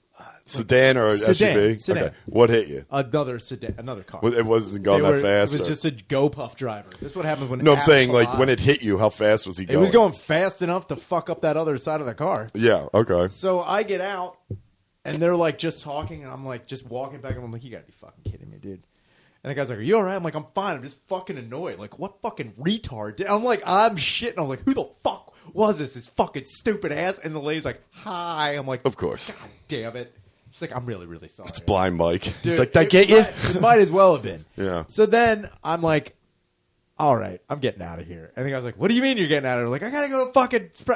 Speaker 1: Sedan or SUV?
Speaker 2: Sedan.
Speaker 1: Okay. What hit you?
Speaker 2: another sedan, another car.
Speaker 1: It wasn't going that fast?
Speaker 2: It was
Speaker 1: or-
Speaker 2: just a GoPuff driver. That's what happens when
Speaker 1: No, I'm
Speaker 2: apps
Speaker 1: saying, like,
Speaker 2: collide.
Speaker 1: when it hit you, how fast was he
Speaker 2: It
Speaker 1: going?
Speaker 2: was going fast enough to fuck up that other side of the car.
Speaker 1: Yeah, okay.
Speaker 2: So I get out, and they're like just talking, and I'm like just walking back, and I'm like, you gotta be fucking kidding me, dude. And the guy's like, are you all right? I'm like, I'm fine. I'm just fucking annoyed. Like, what fucking retard? I'm like, I'm shitting. I was like, who the fuck was this fucking stupid ass? And the lady's like, hi. I'm like,
Speaker 1: Of course.
Speaker 2: God damn it. She's like, I'm really, really sorry.
Speaker 1: It's Blind Mike.
Speaker 2: Dude,
Speaker 1: He's like, did I get you?
Speaker 2: It might as well have been.
Speaker 1: Yeah.
Speaker 2: So then I'm like, all right, I'm getting out of here. And the guy's like, what do you mean you're getting out of here? Like, I gotta go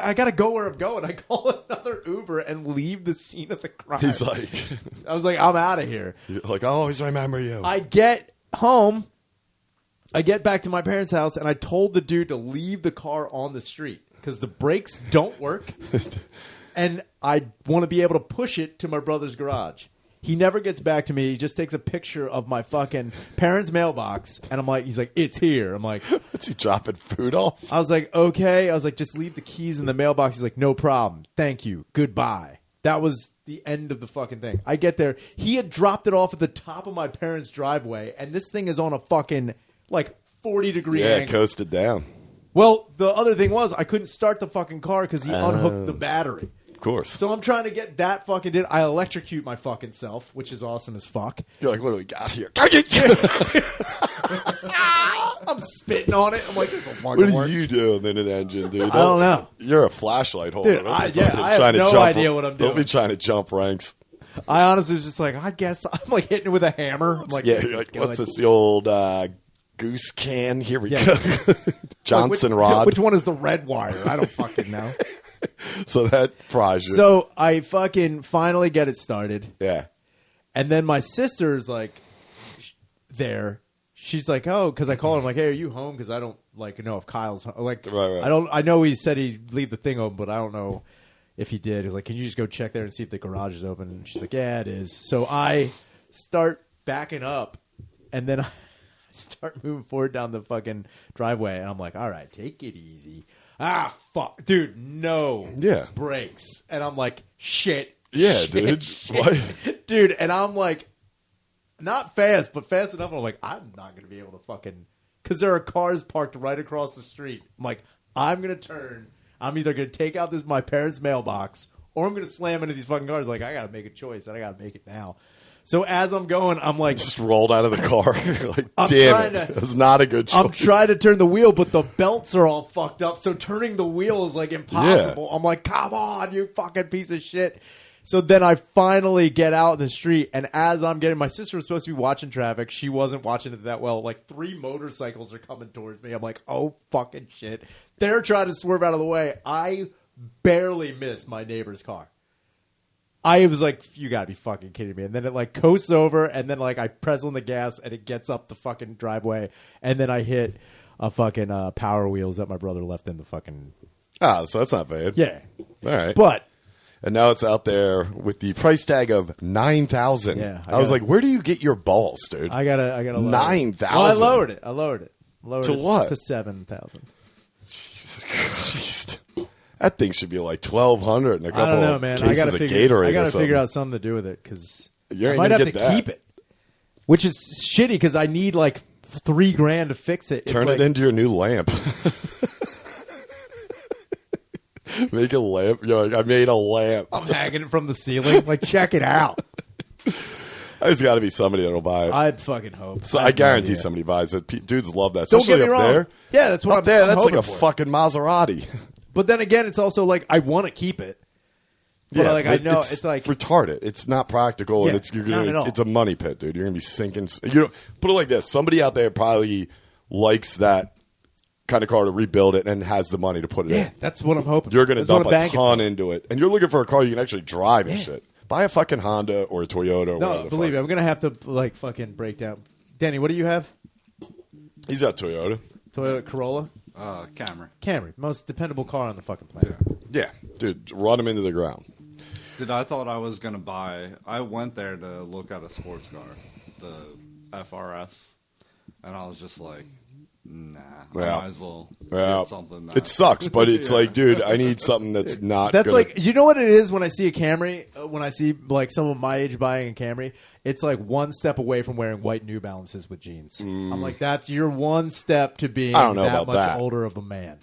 Speaker 2: I gotta go where I'm going. I call another Uber and leave the scene of the crime.
Speaker 1: He's like,
Speaker 2: I was like, I'm out of here.
Speaker 1: I'll always remember you.
Speaker 2: I get home. I get back to my parents' house, and I told the dude to leave the car on the street because the brakes don't work. And I want to be able to push it to my brother's garage. He never gets back to me. He just takes a picture of my fucking parents' mailbox, and he's like, it's here. I'm like,
Speaker 1: What's he dropping food off?
Speaker 2: I was like, okay. I was like, just leave the keys in the mailbox. He's like, no problem. Thank you. Goodbye. That was the end of the fucking thing. I get there. He had dropped it off at the top of my parents' driveway, and this thing is on a fucking, 40-degree
Speaker 1: Yeah,
Speaker 2: angle.
Speaker 1: coasted down.
Speaker 2: Well, the other thing was I couldn't start the fucking car because he unhooked the battery.
Speaker 1: Of course.
Speaker 2: So I'm trying to get that fucking did. I electrocute my fucking self, which is awesome as fuck.
Speaker 1: You're like, what do we got here?
Speaker 2: I'm spitting on it. I'm like, this will
Speaker 1: What
Speaker 2: fucking
Speaker 1: are
Speaker 2: work.
Speaker 1: you doing in an engine, dude?
Speaker 2: I don't know.
Speaker 1: You're a flashlight holder.
Speaker 2: Dude,
Speaker 1: Don't be
Speaker 2: I
Speaker 1: fucking
Speaker 2: have
Speaker 1: trying to
Speaker 2: no
Speaker 1: jump-
Speaker 2: idea what I'm
Speaker 1: Don't be
Speaker 2: doing.
Speaker 1: trying to jump ranks.
Speaker 2: I honestly was just like, I guess I'm like hitting it with a hammer. I'm like,
Speaker 1: Yeah,
Speaker 2: this
Speaker 1: you're
Speaker 2: is
Speaker 1: like,
Speaker 2: good.
Speaker 1: what's this, the old goose can? Here we
Speaker 2: Yeah.
Speaker 1: go.
Speaker 2: Like,
Speaker 1: Johnson
Speaker 2: which,
Speaker 1: rod.
Speaker 2: Which one is the red wire? I don't fucking know.
Speaker 1: So that fries you.
Speaker 2: So I fucking finally get it started.
Speaker 1: yeah.
Speaker 2: And then my sister's like there. She's like, oh, because I call her. I'm like, hey, are you home? Because I don't know if Kyle's home. Like,
Speaker 1: Right.
Speaker 2: I know he said he'd leave the thing open, but I don't know if he did. He's like, can you just go check there and see if the garage is open? And she's like, yeah, it is. So I start backing up, and then I start moving forward down the fucking driveway, and I'm like, all right, take it easy. Ah, fuck, dude, no brakes, and I'm like, shit.
Speaker 1: Yeah,
Speaker 2: shit,
Speaker 1: dude.
Speaker 2: shit.
Speaker 1: What?
Speaker 2: Dude, and I'm like, not fast, but fast enough. I'm like, I'm not going to be able to fucking, because there are cars parked right across the street. I'm like, I'm going to turn. I'm either going to take out my parents' mailbox, or I'm going to slam into these fucking cars. Like, I got to make a choice, and I got to make it now. So as I'm going, I'm like,
Speaker 1: Just rolled out of the car. Like,
Speaker 2: I'm
Speaker 1: damn
Speaker 2: trying
Speaker 1: it.
Speaker 2: to-
Speaker 1: That's not a good choice.
Speaker 2: I'm trying to turn the wheel, but the belts are all fucked up. So turning the wheel is like impossible. I'm like, come on, you fucking piece of shit. So then I finally get out in the street, and as I'm getting, my sister was supposed to be watching traffic. She wasn't watching it that well. Like 3 motorcycles are coming towards me. I'm like, oh fucking shit. They're trying to swerve out of the way. I barely miss my neighbor's car. I was like, you gotta be fucking kidding me. And then it coasts over, and then I press on the gas, and it gets up the fucking driveway, and then I hit a fucking Power Wheels that my brother left in the fucking...
Speaker 1: Ah, so that's not bad.
Speaker 2: Yeah.
Speaker 1: All right.
Speaker 2: But...
Speaker 1: And now it's out there with the price tag of $9,000.
Speaker 2: Yeah,
Speaker 1: I was like, where do you get your balls, dude?
Speaker 2: I gotta lower it.
Speaker 1: 9,000.
Speaker 2: Well, I lowered it. I lowered it
Speaker 1: To what?
Speaker 2: To 7,000.
Speaker 1: Jesus Christ. That thing should be like $1,200 and a couple
Speaker 2: I don't know, man. I
Speaker 1: cases
Speaker 2: gotta
Speaker 1: of Gatorade
Speaker 2: I
Speaker 1: or
Speaker 2: gotta
Speaker 1: something.
Speaker 2: figure out something to do with it because
Speaker 1: You
Speaker 2: I
Speaker 1: ain't
Speaker 2: might
Speaker 1: gonna
Speaker 2: have to
Speaker 1: get that.
Speaker 2: keep it, which is shitty because I need $3,000 to fix it.
Speaker 1: Turn it into your new lamp. Make a lamp. You're like, I made a lamp.
Speaker 2: I'm hanging it from the ceiling. Like, check it out.
Speaker 1: There's got to be somebody that'll buy it.
Speaker 2: I'd fucking hope.
Speaker 1: So I guarantee somebody buys it. Dudes love that.
Speaker 2: Don't
Speaker 1: Especially
Speaker 2: get me
Speaker 1: up
Speaker 2: wrong.
Speaker 1: there.
Speaker 2: Yeah, that's what
Speaker 1: up there.
Speaker 2: I'm
Speaker 1: That's like
Speaker 2: hoping
Speaker 1: a
Speaker 2: for.
Speaker 1: fucking Maserati.
Speaker 2: But then again, it's also like I want to keep it. But like I know it's like
Speaker 1: retarded. It's not practical, and
Speaker 2: not at all.
Speaker 1: it's a money pit, dude. You're gonna be sinking. You know, put it like this: somebody out there probably likes that kind of car to rebuild it and has the money to put it in.
Speaker 2: Yeah, that's what I'm hoping.
Speaker 1: You're gonna
Speaker 2: That's what
Speaker 1: dump
Speaker 2: I'm
Speaker 1: a ton
Speaker 2: banking
Speaker 1: into it, and you're looking for a car you can actually drive and shit. Buy a fucking Honda or a Toyota. Or
Speaker 2: No,
Speaker 1: whatever the
Speaker 2: believe me,
Speaker 1: fuck.
Speaker 2: I'm gonna have to like fucking break down. Danny, what do you have?
Speaker 1: He's got Toyota.
Speaker 2: Toyota Corolla,
Speaker 3: Camry.
Speaker 2: most dependable car on the fucking planet.
Speaker 1: Yeah, dude, run him into the ground.
Speaker 3: Dude, I thought I was going to buy... I went there to look at a sports car, the FRS, and I was just like, nah, I might as well get something.
Speaker 1: It sucks, but it's like, dude, I need something that's not
Speaker 2: That's
Speaker 1: gonna...
Speaker 2: like, you know what it is when I see a Camry, when I see like someone my age buying a Camry, it's like one step away from wearing white New Balances with jeans. I'm like, that's your one step to being
Speaker 1: I don't know
Speaker 2: that
Speaker 1: about
Speaker 2: much
Speaker 1: that.
Speaker 2: older of a man.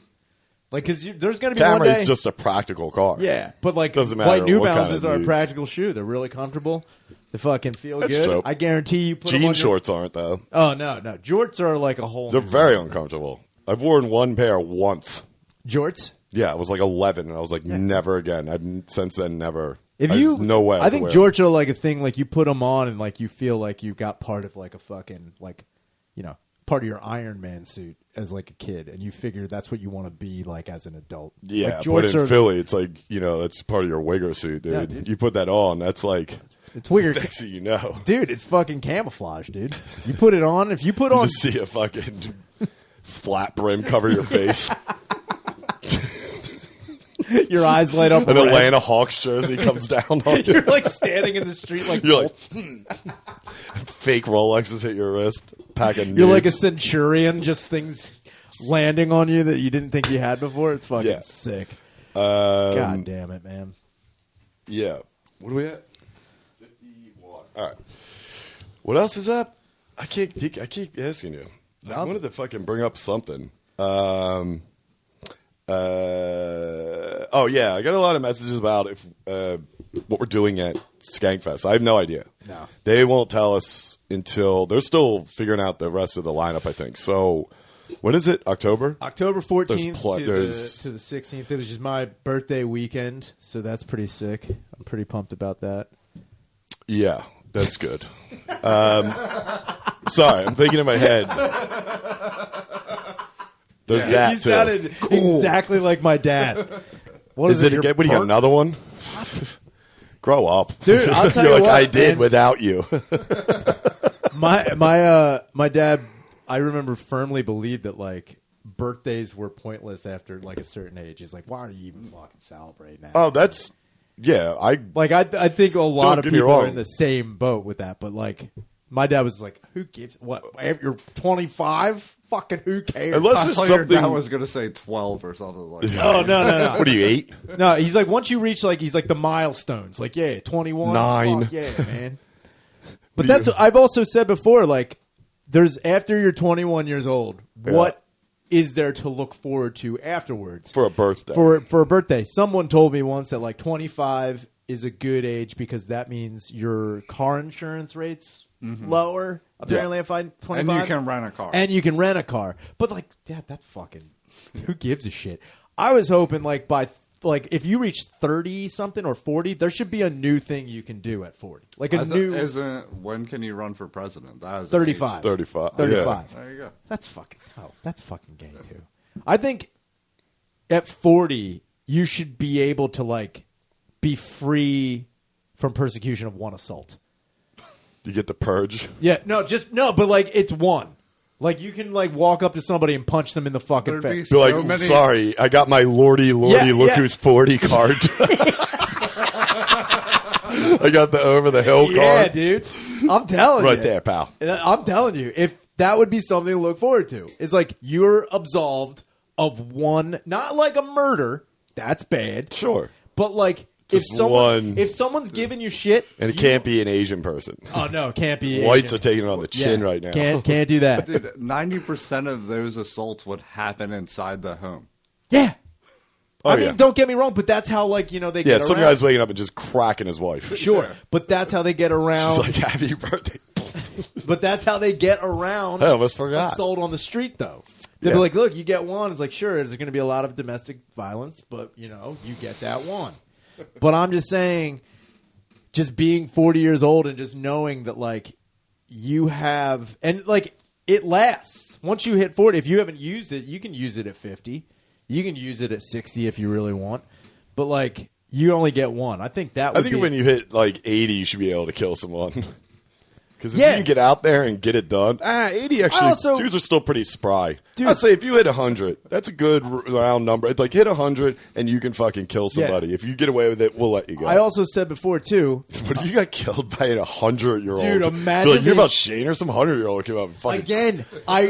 Speaker 2: Like, because there's going to be one
Speaker 1: Camry's
Speaker 2: day...
Speaker 1: just a practical car.
Speaker 2: Yeah, but like
Speaker 1: Doesn't matter
Speaker 2: white New
Speaker 1: what kind
Speaker 2: Balances
Speaker 1: of
Speaker 2: are a
Speaker 1: news.
Speaker 2: practical shoe. They're really comfortable. They fucking feel
Speaker 1: That's
Speaker 2: good.
Speaker 1: true.
Speaker 2: I guarantee you put them
Speaker 1: Jean
Speaker 2: on
Speaker 1: shorts aren't, though.
Speaker 2: Oh, no. Jorts are like a whole...
Speaker 1: They're very uncomfortable. I've worn one pair once.
Speaker 2: Jorts?
Speaker 1: Yeah, I was like 11, and I was like, never again. I've since then never...
Speaker 2: There's
Speaker 1: no way.
Speaker 2: I think jorts are like a thing, like you put them on and like you feel like you got part of like a fucking, like, you know, part of your Iron Man suit as like a kid, and you figure that's what you want to be like as an adult.
Speaker 1: Yeah,
Speaker 2: like,
Speaker 1: but
Speaker 2: jorts
Speaker 1: in
Speaker 2: are,
Speaker 1: Philly, it's like, you know, that's part of your Wigger suit, dude.
Speaker 2: Yeah, dude.
Speaker 1: You put that on, that's like...
Speaker 2: It's weird.
Speaker 1: Next thing you know.
Speaker 2: Dude, it's fucking camouflage, dude. You put it on, if you put on...
Speaker 1: Just see a fucking flat brim cover your face.
Speaker 2: Your eyes light up
Speaker 1: An
Speaker 2: red.
Speaker 1: Atlanta Hawks jersey comes down on you.
Speaker 2: You're like standing in the street like...
Speaker 1: You're like, fake Rolexes hit your wrist. Pack of
Speaker 2: You're like a
Speaker 1: nudes.
Speaker 2: centurion, just things landing on you that you didn't think you had before. It's fucking
Speaker 1: Yeah.
Speaker 2: sick. God damn it, man.
Speaker 1: Yeah. What are we at? 51. All right. What else is up? I keep asking you. I wanted to fucking bring up something. Oh yeah, I got a lot of messages about if what we're doing at Skankfest. I have no idea.
Speaker 2: No.
Speaker 1: They won't tell us until they're still figuring out the rest of the lineup, I think. So when is it? October?
Speaker 2: October 14th
Speaker 1: There's
Speaker 2: to the 16th, which is my birthday weekend, so that's pretty sick. I'm pretty pumped about that.
Speaker 1: Yeah, that's good. Sorry, I'm thinking in my head. There's that
Speaker 2: You
Speaker 1: too.
Speaker 2: sounded exactly like my dad. What
Speaker 1: Is it
Speaker 2: your
Speaker 1: again? What do you got?
Speaker 2: punk?
Speaker 1: Another one? Grow up,
Speaker 2: Dude, I'll tell
Speaker 1: You're
Speaker 2: you
Speaker 1: like,
Speaker 2: what,
Speaker 1: I did
Speaker 2: man.
Speaker 1: without you.
Speaker 2: My dad, I remember firmly believed that like birthdays were pointless after like a certain age. He's like, why are you even fucking celebrating that?
Speaker 1: Oh, that's yeah. I
Speaker 2: think a lot of
Speaker 1: get me
Speaker 2: people are
Speaker 1: wrong.
Speaker 2: in the same boat with that, but like my dad was like, who gives what? You're 25? Fucking who cares?
Speaker 1: unless
Speaker 3: I
Speaker 1: there's
Speaker 3: thought your
Speaker 1: something.
Speaker 3: dad was going to say 12 or something like that.
Speaker 2: Oh no.
Speaker 1: What are you 8?
Speaker 2: No, he's like once you reach like he's like the milestones, like 21,
Speaker 1: 9.
Speaker 2: fuck yeah, man. But that's what I've also said before. Like, there's after you're 21 years old, what is there to look forward to afterwards
Speaker 1: For a birthday.
Speaker 2: For a birthday? Someone told me once that like 25 is a good age because that means your car insurance rates lower. Apparently, if I'm 25,
Speaker 3: And you can rent a car.
Speaker 2: and you can rent a car. But like, Dad, that's fucking. Who gives a shit? I was hoping like by like if you reach 30 something or 40, there should be a new thing you can do at 40. Like a new
Speaker 3: When can you run for president? That is
Speaker 2: 35.
Speaker 1: 35.
Speaker 2: 35.
Speaker 1: Yeah.
Speaker 3: There you go.
Speaker 2: That's fucking gay too. I think at 40 you should be able to like be free from persecution of one assault.
Speaker 1: You get the purge.
Speaker 2: Yeah, but like it's one. Like you can like walk up to somebody and punch them in the fucking
Speaker 3: There'd be
Speaker 2: face.
Speaker 1: Be like,
Speaker 3: So many-
Speaker 1: sorry, I got my lordy,
Speaker 2: Yeah,
Speaker 1: look
Speaker 2: yeah.
Speaker 1: who's 40 card. I got the over the hill
Speaker 2: Yeah,
Speaker 1: card.
Speaker 2: dude. I'm telling you.
Speaker 1: Right there, pal.
Speaker 2: I'm telling you, if that would be something to look forward to. It's like you're absolved of one, not like a murder. That's bad.
Speaker 1: Sure.
Speaker 2: But like
Speaker 1: Just one.
Speaker 2: if someone's giving you shit,
Speaker 1: And it
Speaker 2: you-
Speaker 1: can't be an Asian person.
Speaker 2: Oh no, it can't be.
Speaker 1: Whites
Speaker 2: Asian.
Speaker 1: are taking it on the chin
Speaker 2: Yeah,
Speaker 1: right now.
Speaker 2: Can't do that.
Speaker 3: Dude, 90% of those assaults would happen inside the home.
Speaker 2: Yeah. I mean, don't get me wrong, but that's how, like, they get around.
Speaker 1: Some guy's waking up and just cracking his wife.
Speaker 2: Sure, but that's how they get around.
Speaker 1: She's like, happy birthday.
Speaker 2: But that's how they get around.
Speaker 1: I almost forgot.
Speaker 2: Assault on the street, though. They'll be like, look, you get one. It's like, sure, there's going to be a lot of domestic violence, but, you get that one. But I'm just saying, just being 40 years old and just knowing that, like, you have, and, like, it lasts. Once you hit 40, if you haven't used it, you can use it at 50. You can use it at 60 if you really want. But, like, you only get one. I think
Speaker 1: when you hit, like, 80, you should be able to kill someone. Because if you can get out there and get it done, 80 actually, dudes are still pretty spry. Dude, I'd say if you hit 100, that's a good round number. It's like hit 100 and you can fucking kill somebody. Yeah. If you get away with it, we'll let you go.
Speaker 2: I also said before, too.
Speaker 1: But if you got killed by a 100-year-old.
Speaker 2: Dude, imagine.
Speaker 1: Like, you're about Shane or some 100-year-old came up and fucking.
Speaker 2: Again,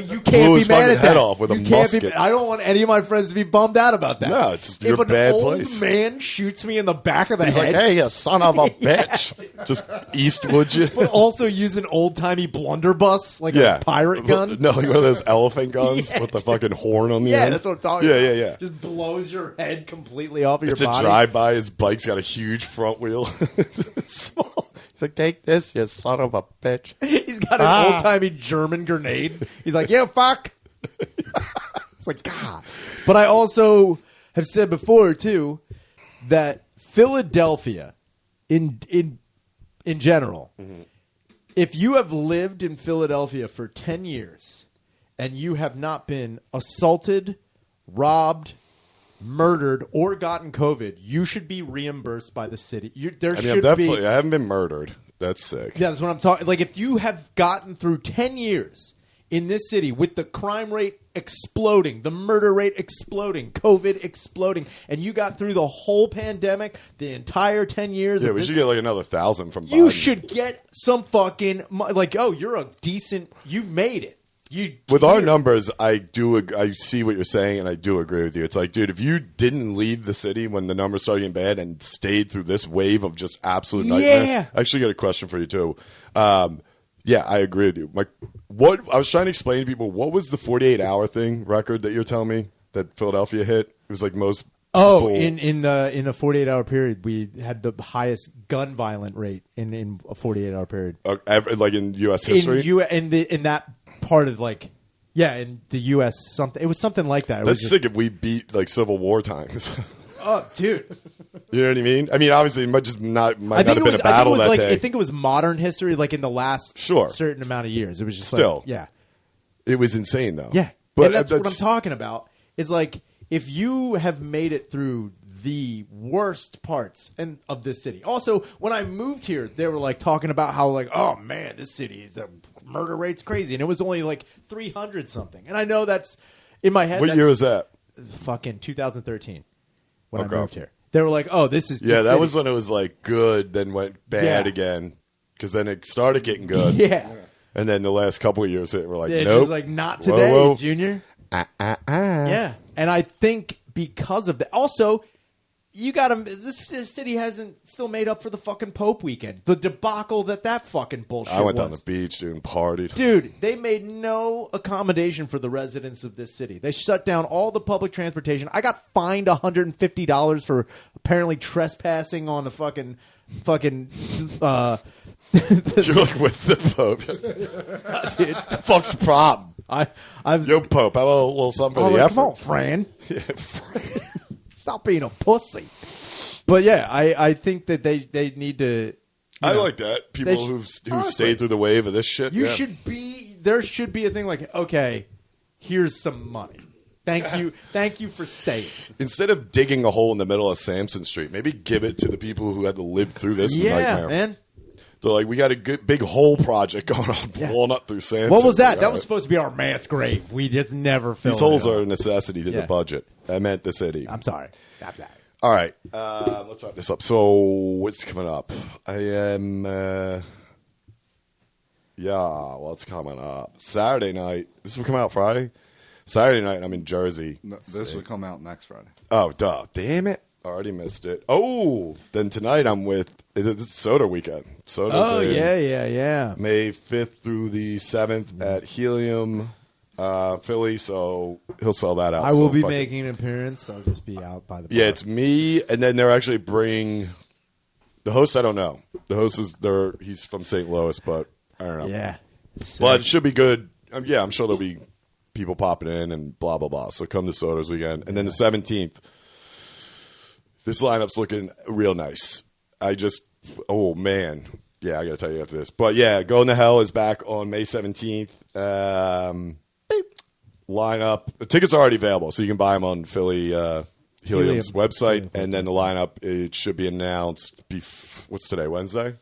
Speaker 2: you can't be mad at
Speaker 1: head
Speaker 2: that.
Speaker 1: Off with a musket.
Speaker 2: I don't want any of my friends to be bummed out about that.
Speaker 1: No, it's your bad place.
Speaker 2: If an old man shoots me in the back of the
Speaker 1: head. He's like, hey, you son of a bitch. Just Eastwood you.
Speaker 2: But also use an old-timey blunderbuss, like a pirate gun.
Speaker 1: No, like one of those elephant guns with the fucking horn on the end.
Speaker 2: Yeah, that's what I'm talking about.
Speaker 1: Yeah.
Speaker 2: Just blows your head completely off of your
Speaker 1: body. It's a drive-by. His bike's got a huge front wheel. Small. He's like, take this, you son of a bitch.
Speaker 2: He's got an old-timey German grenade. He's like, yeah, fuck. It's like, God. But I also have said before, too, that Philadelphia, in general, if you have lived in Philadelphia for 10 years and you have not been assaulted, robbed, murdered, or gotten COVID, you should be reimbursed by the city.
Speaker 1: I haven't been murdered. That's sick.
Speaker 2: Yeah, that's what I'm talking. Like, if you have gotten through 10 years in this city with the crime rate exploding, the murder rate exploding, COVID exploding, and you got through the whole pandemic, the entire 10 years.
Speaker 1: Yeah, we should get like another 1,000 from Biden.
Speaker 2: You should get some fucking, like, you're a decent, you made it.
Speaker 1: With our numbers, I see what you're saying, and I do agree with you. It's like, dude, if you didn't leave the city when the numbers started getting bad and stayed through this wave of just absolute nightmare, I actually got a question for you too. Yeah, I agree with you. I was trying to explain to people, what was the 48-hour thing record that you're telling me that Philadelphia hit? It was like most.
Speaker 2: Oh, in a 48-hour period, we had the highest gun violent rate in a 48-hour period.
Speaker 1: Like in U.S. history?
Speaker 2: In that part of, like, in the U.S. something. It was something like that.
Speaker 1: That's sick if we beat, like, Civil War times.
Speaker 2: Oh, dude.
Speaker 1: You know what I mean? I mean, obviously, it might not have been a battle that day.
Speaker 2: I think it was modern history, like in the last certain amount of years. It was just
Speaker 1: still,
Speaker 2: like,
Speaker 1: it was insane though.
Speaker 2: Yeah, but and that's what I'm talking about. Is like, if you have made it through the worst parts of this city. Also, when I moved here, they were like talking about how, like, oh man, this city is the murder rate's crazy, and it was only like 300 something. And I know that's in my head.
Speaker 1: What year was that?
Speaker 2: Fucking 2013. When I moved here, they were like, "Oh, this is
Speaker 1: that was when it was like good, then went bad again, because then it started getting good, and then the last couple of years it were like, nope,
Speaker 2: just like not today, Junior." Yeah, and I think because of that, also you got to. This city hasn't still made up for the fucking Pope weekend, the debacle that fucking bullshit.
Speaker 1: I went down the beach, dude, and partied.
Speaker 2: Dude, they made no accommodation for the residents of this city. They shut down all the public transportation. I got fined $150 for apparently trespassing on the fucking. You're
Speaker 1: like with the Pope. Dude, fuck's the problem? Yo, Pope, how about a little something for the effort?
Speaker 2: Come on, Fran. Yeah, Fran. Stop being a pussy. But yeah, I think that they need to.
Speaker 1: I like that. People who've stayed through the wave of this shit.
Speaker 2: Should be. There should be a thing like, okay, here's some money. Thank you for staying.
Speaker 1: Instead of digging a hole in the middle of Sampson Street, maybe give it to the people who had to live through this nightmare. Man. They're like, we got a good big hole project going on, blowing up through Sampson.
Speaker 2: What was that? That was supposed to be our mass grave. We just never filled it.
Speaker 1: These holes are a necessity to the budget. I meant the city.
Speaker 2: I'm sorry. Stop that.
Speaker 1: All right. Let's wrap this up. So, what's coming up? I am... what's coming up? Saturday night. This will come out Friday? Saturday night, I'm in Jersey.
Speaker 3: No, this will come out next Friday.
Speaker 1: Oh, duh. Damn it. Already missed it. Oh, then tonight I'm with... It's Soda weekend. Soda's
Speaker 2: yeah.
Speaker 1: May 5th through the 7th at Helium. Philly, so he'll sell that out.
Speaker 2: I will
Speaker 1: So
Speaker 2: be
Speaker 1: fucking-
Speaker 2: making an appearance. I'll just be out by the bar.
Speaker 1: Yeah, it's me, and then they're actually bring the host. I don't know. The host is there. He's from St. Louis, but I don't know.
Speaker 2: Yeah.
Speaker 1: But it should be good. Yeah, I'm sure there'll be people popping in and blah blah blah. So come to Soda's weekend, and then the 17th. This lineup's looking real nice. Oh man, yeah, I gotta tell you after this. But yeah, Going to Hell is back on May 17th. Lineup. The tickets are already available, so you can buy them on Philly Helium's website, and then the lineup it should be announced. What's today? Wednesday.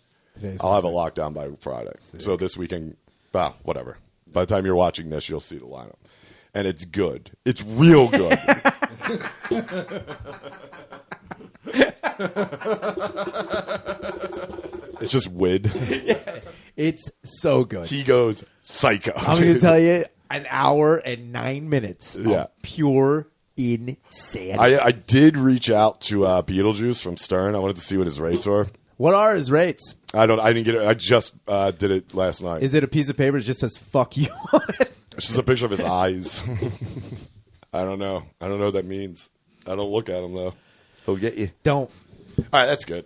Speaker 1: I'll have it locked down by Friday. So this weekend, whatever. By the time you're watching this, you'll see the lineup, and it's good. It's real good. It's just Wid.
Speaker 2: It's so good.
Speaker 1: He goes psycho.
Speaker 2: I'm going to tell you, an hour and 9 minutes
Speaker 1: Yeah.
Speaker 2: of pure insanity.
Speaker 1: I did reach out to Beetlejuice from Stern. I wanted to see what his rates were.
Speaker 2: What are his rates?
Speaker 1: I didn't get it. I just did it last night.
Speaker 2: Is it a piece of paper that just says "fuck you" on it?
Speaker 1: It's just a picture of his eyes. I don't know. I don't know what that means. I don't look at him though. He'll get you.
Speaker 2: Don't.
Speaker 1: All right, that's good.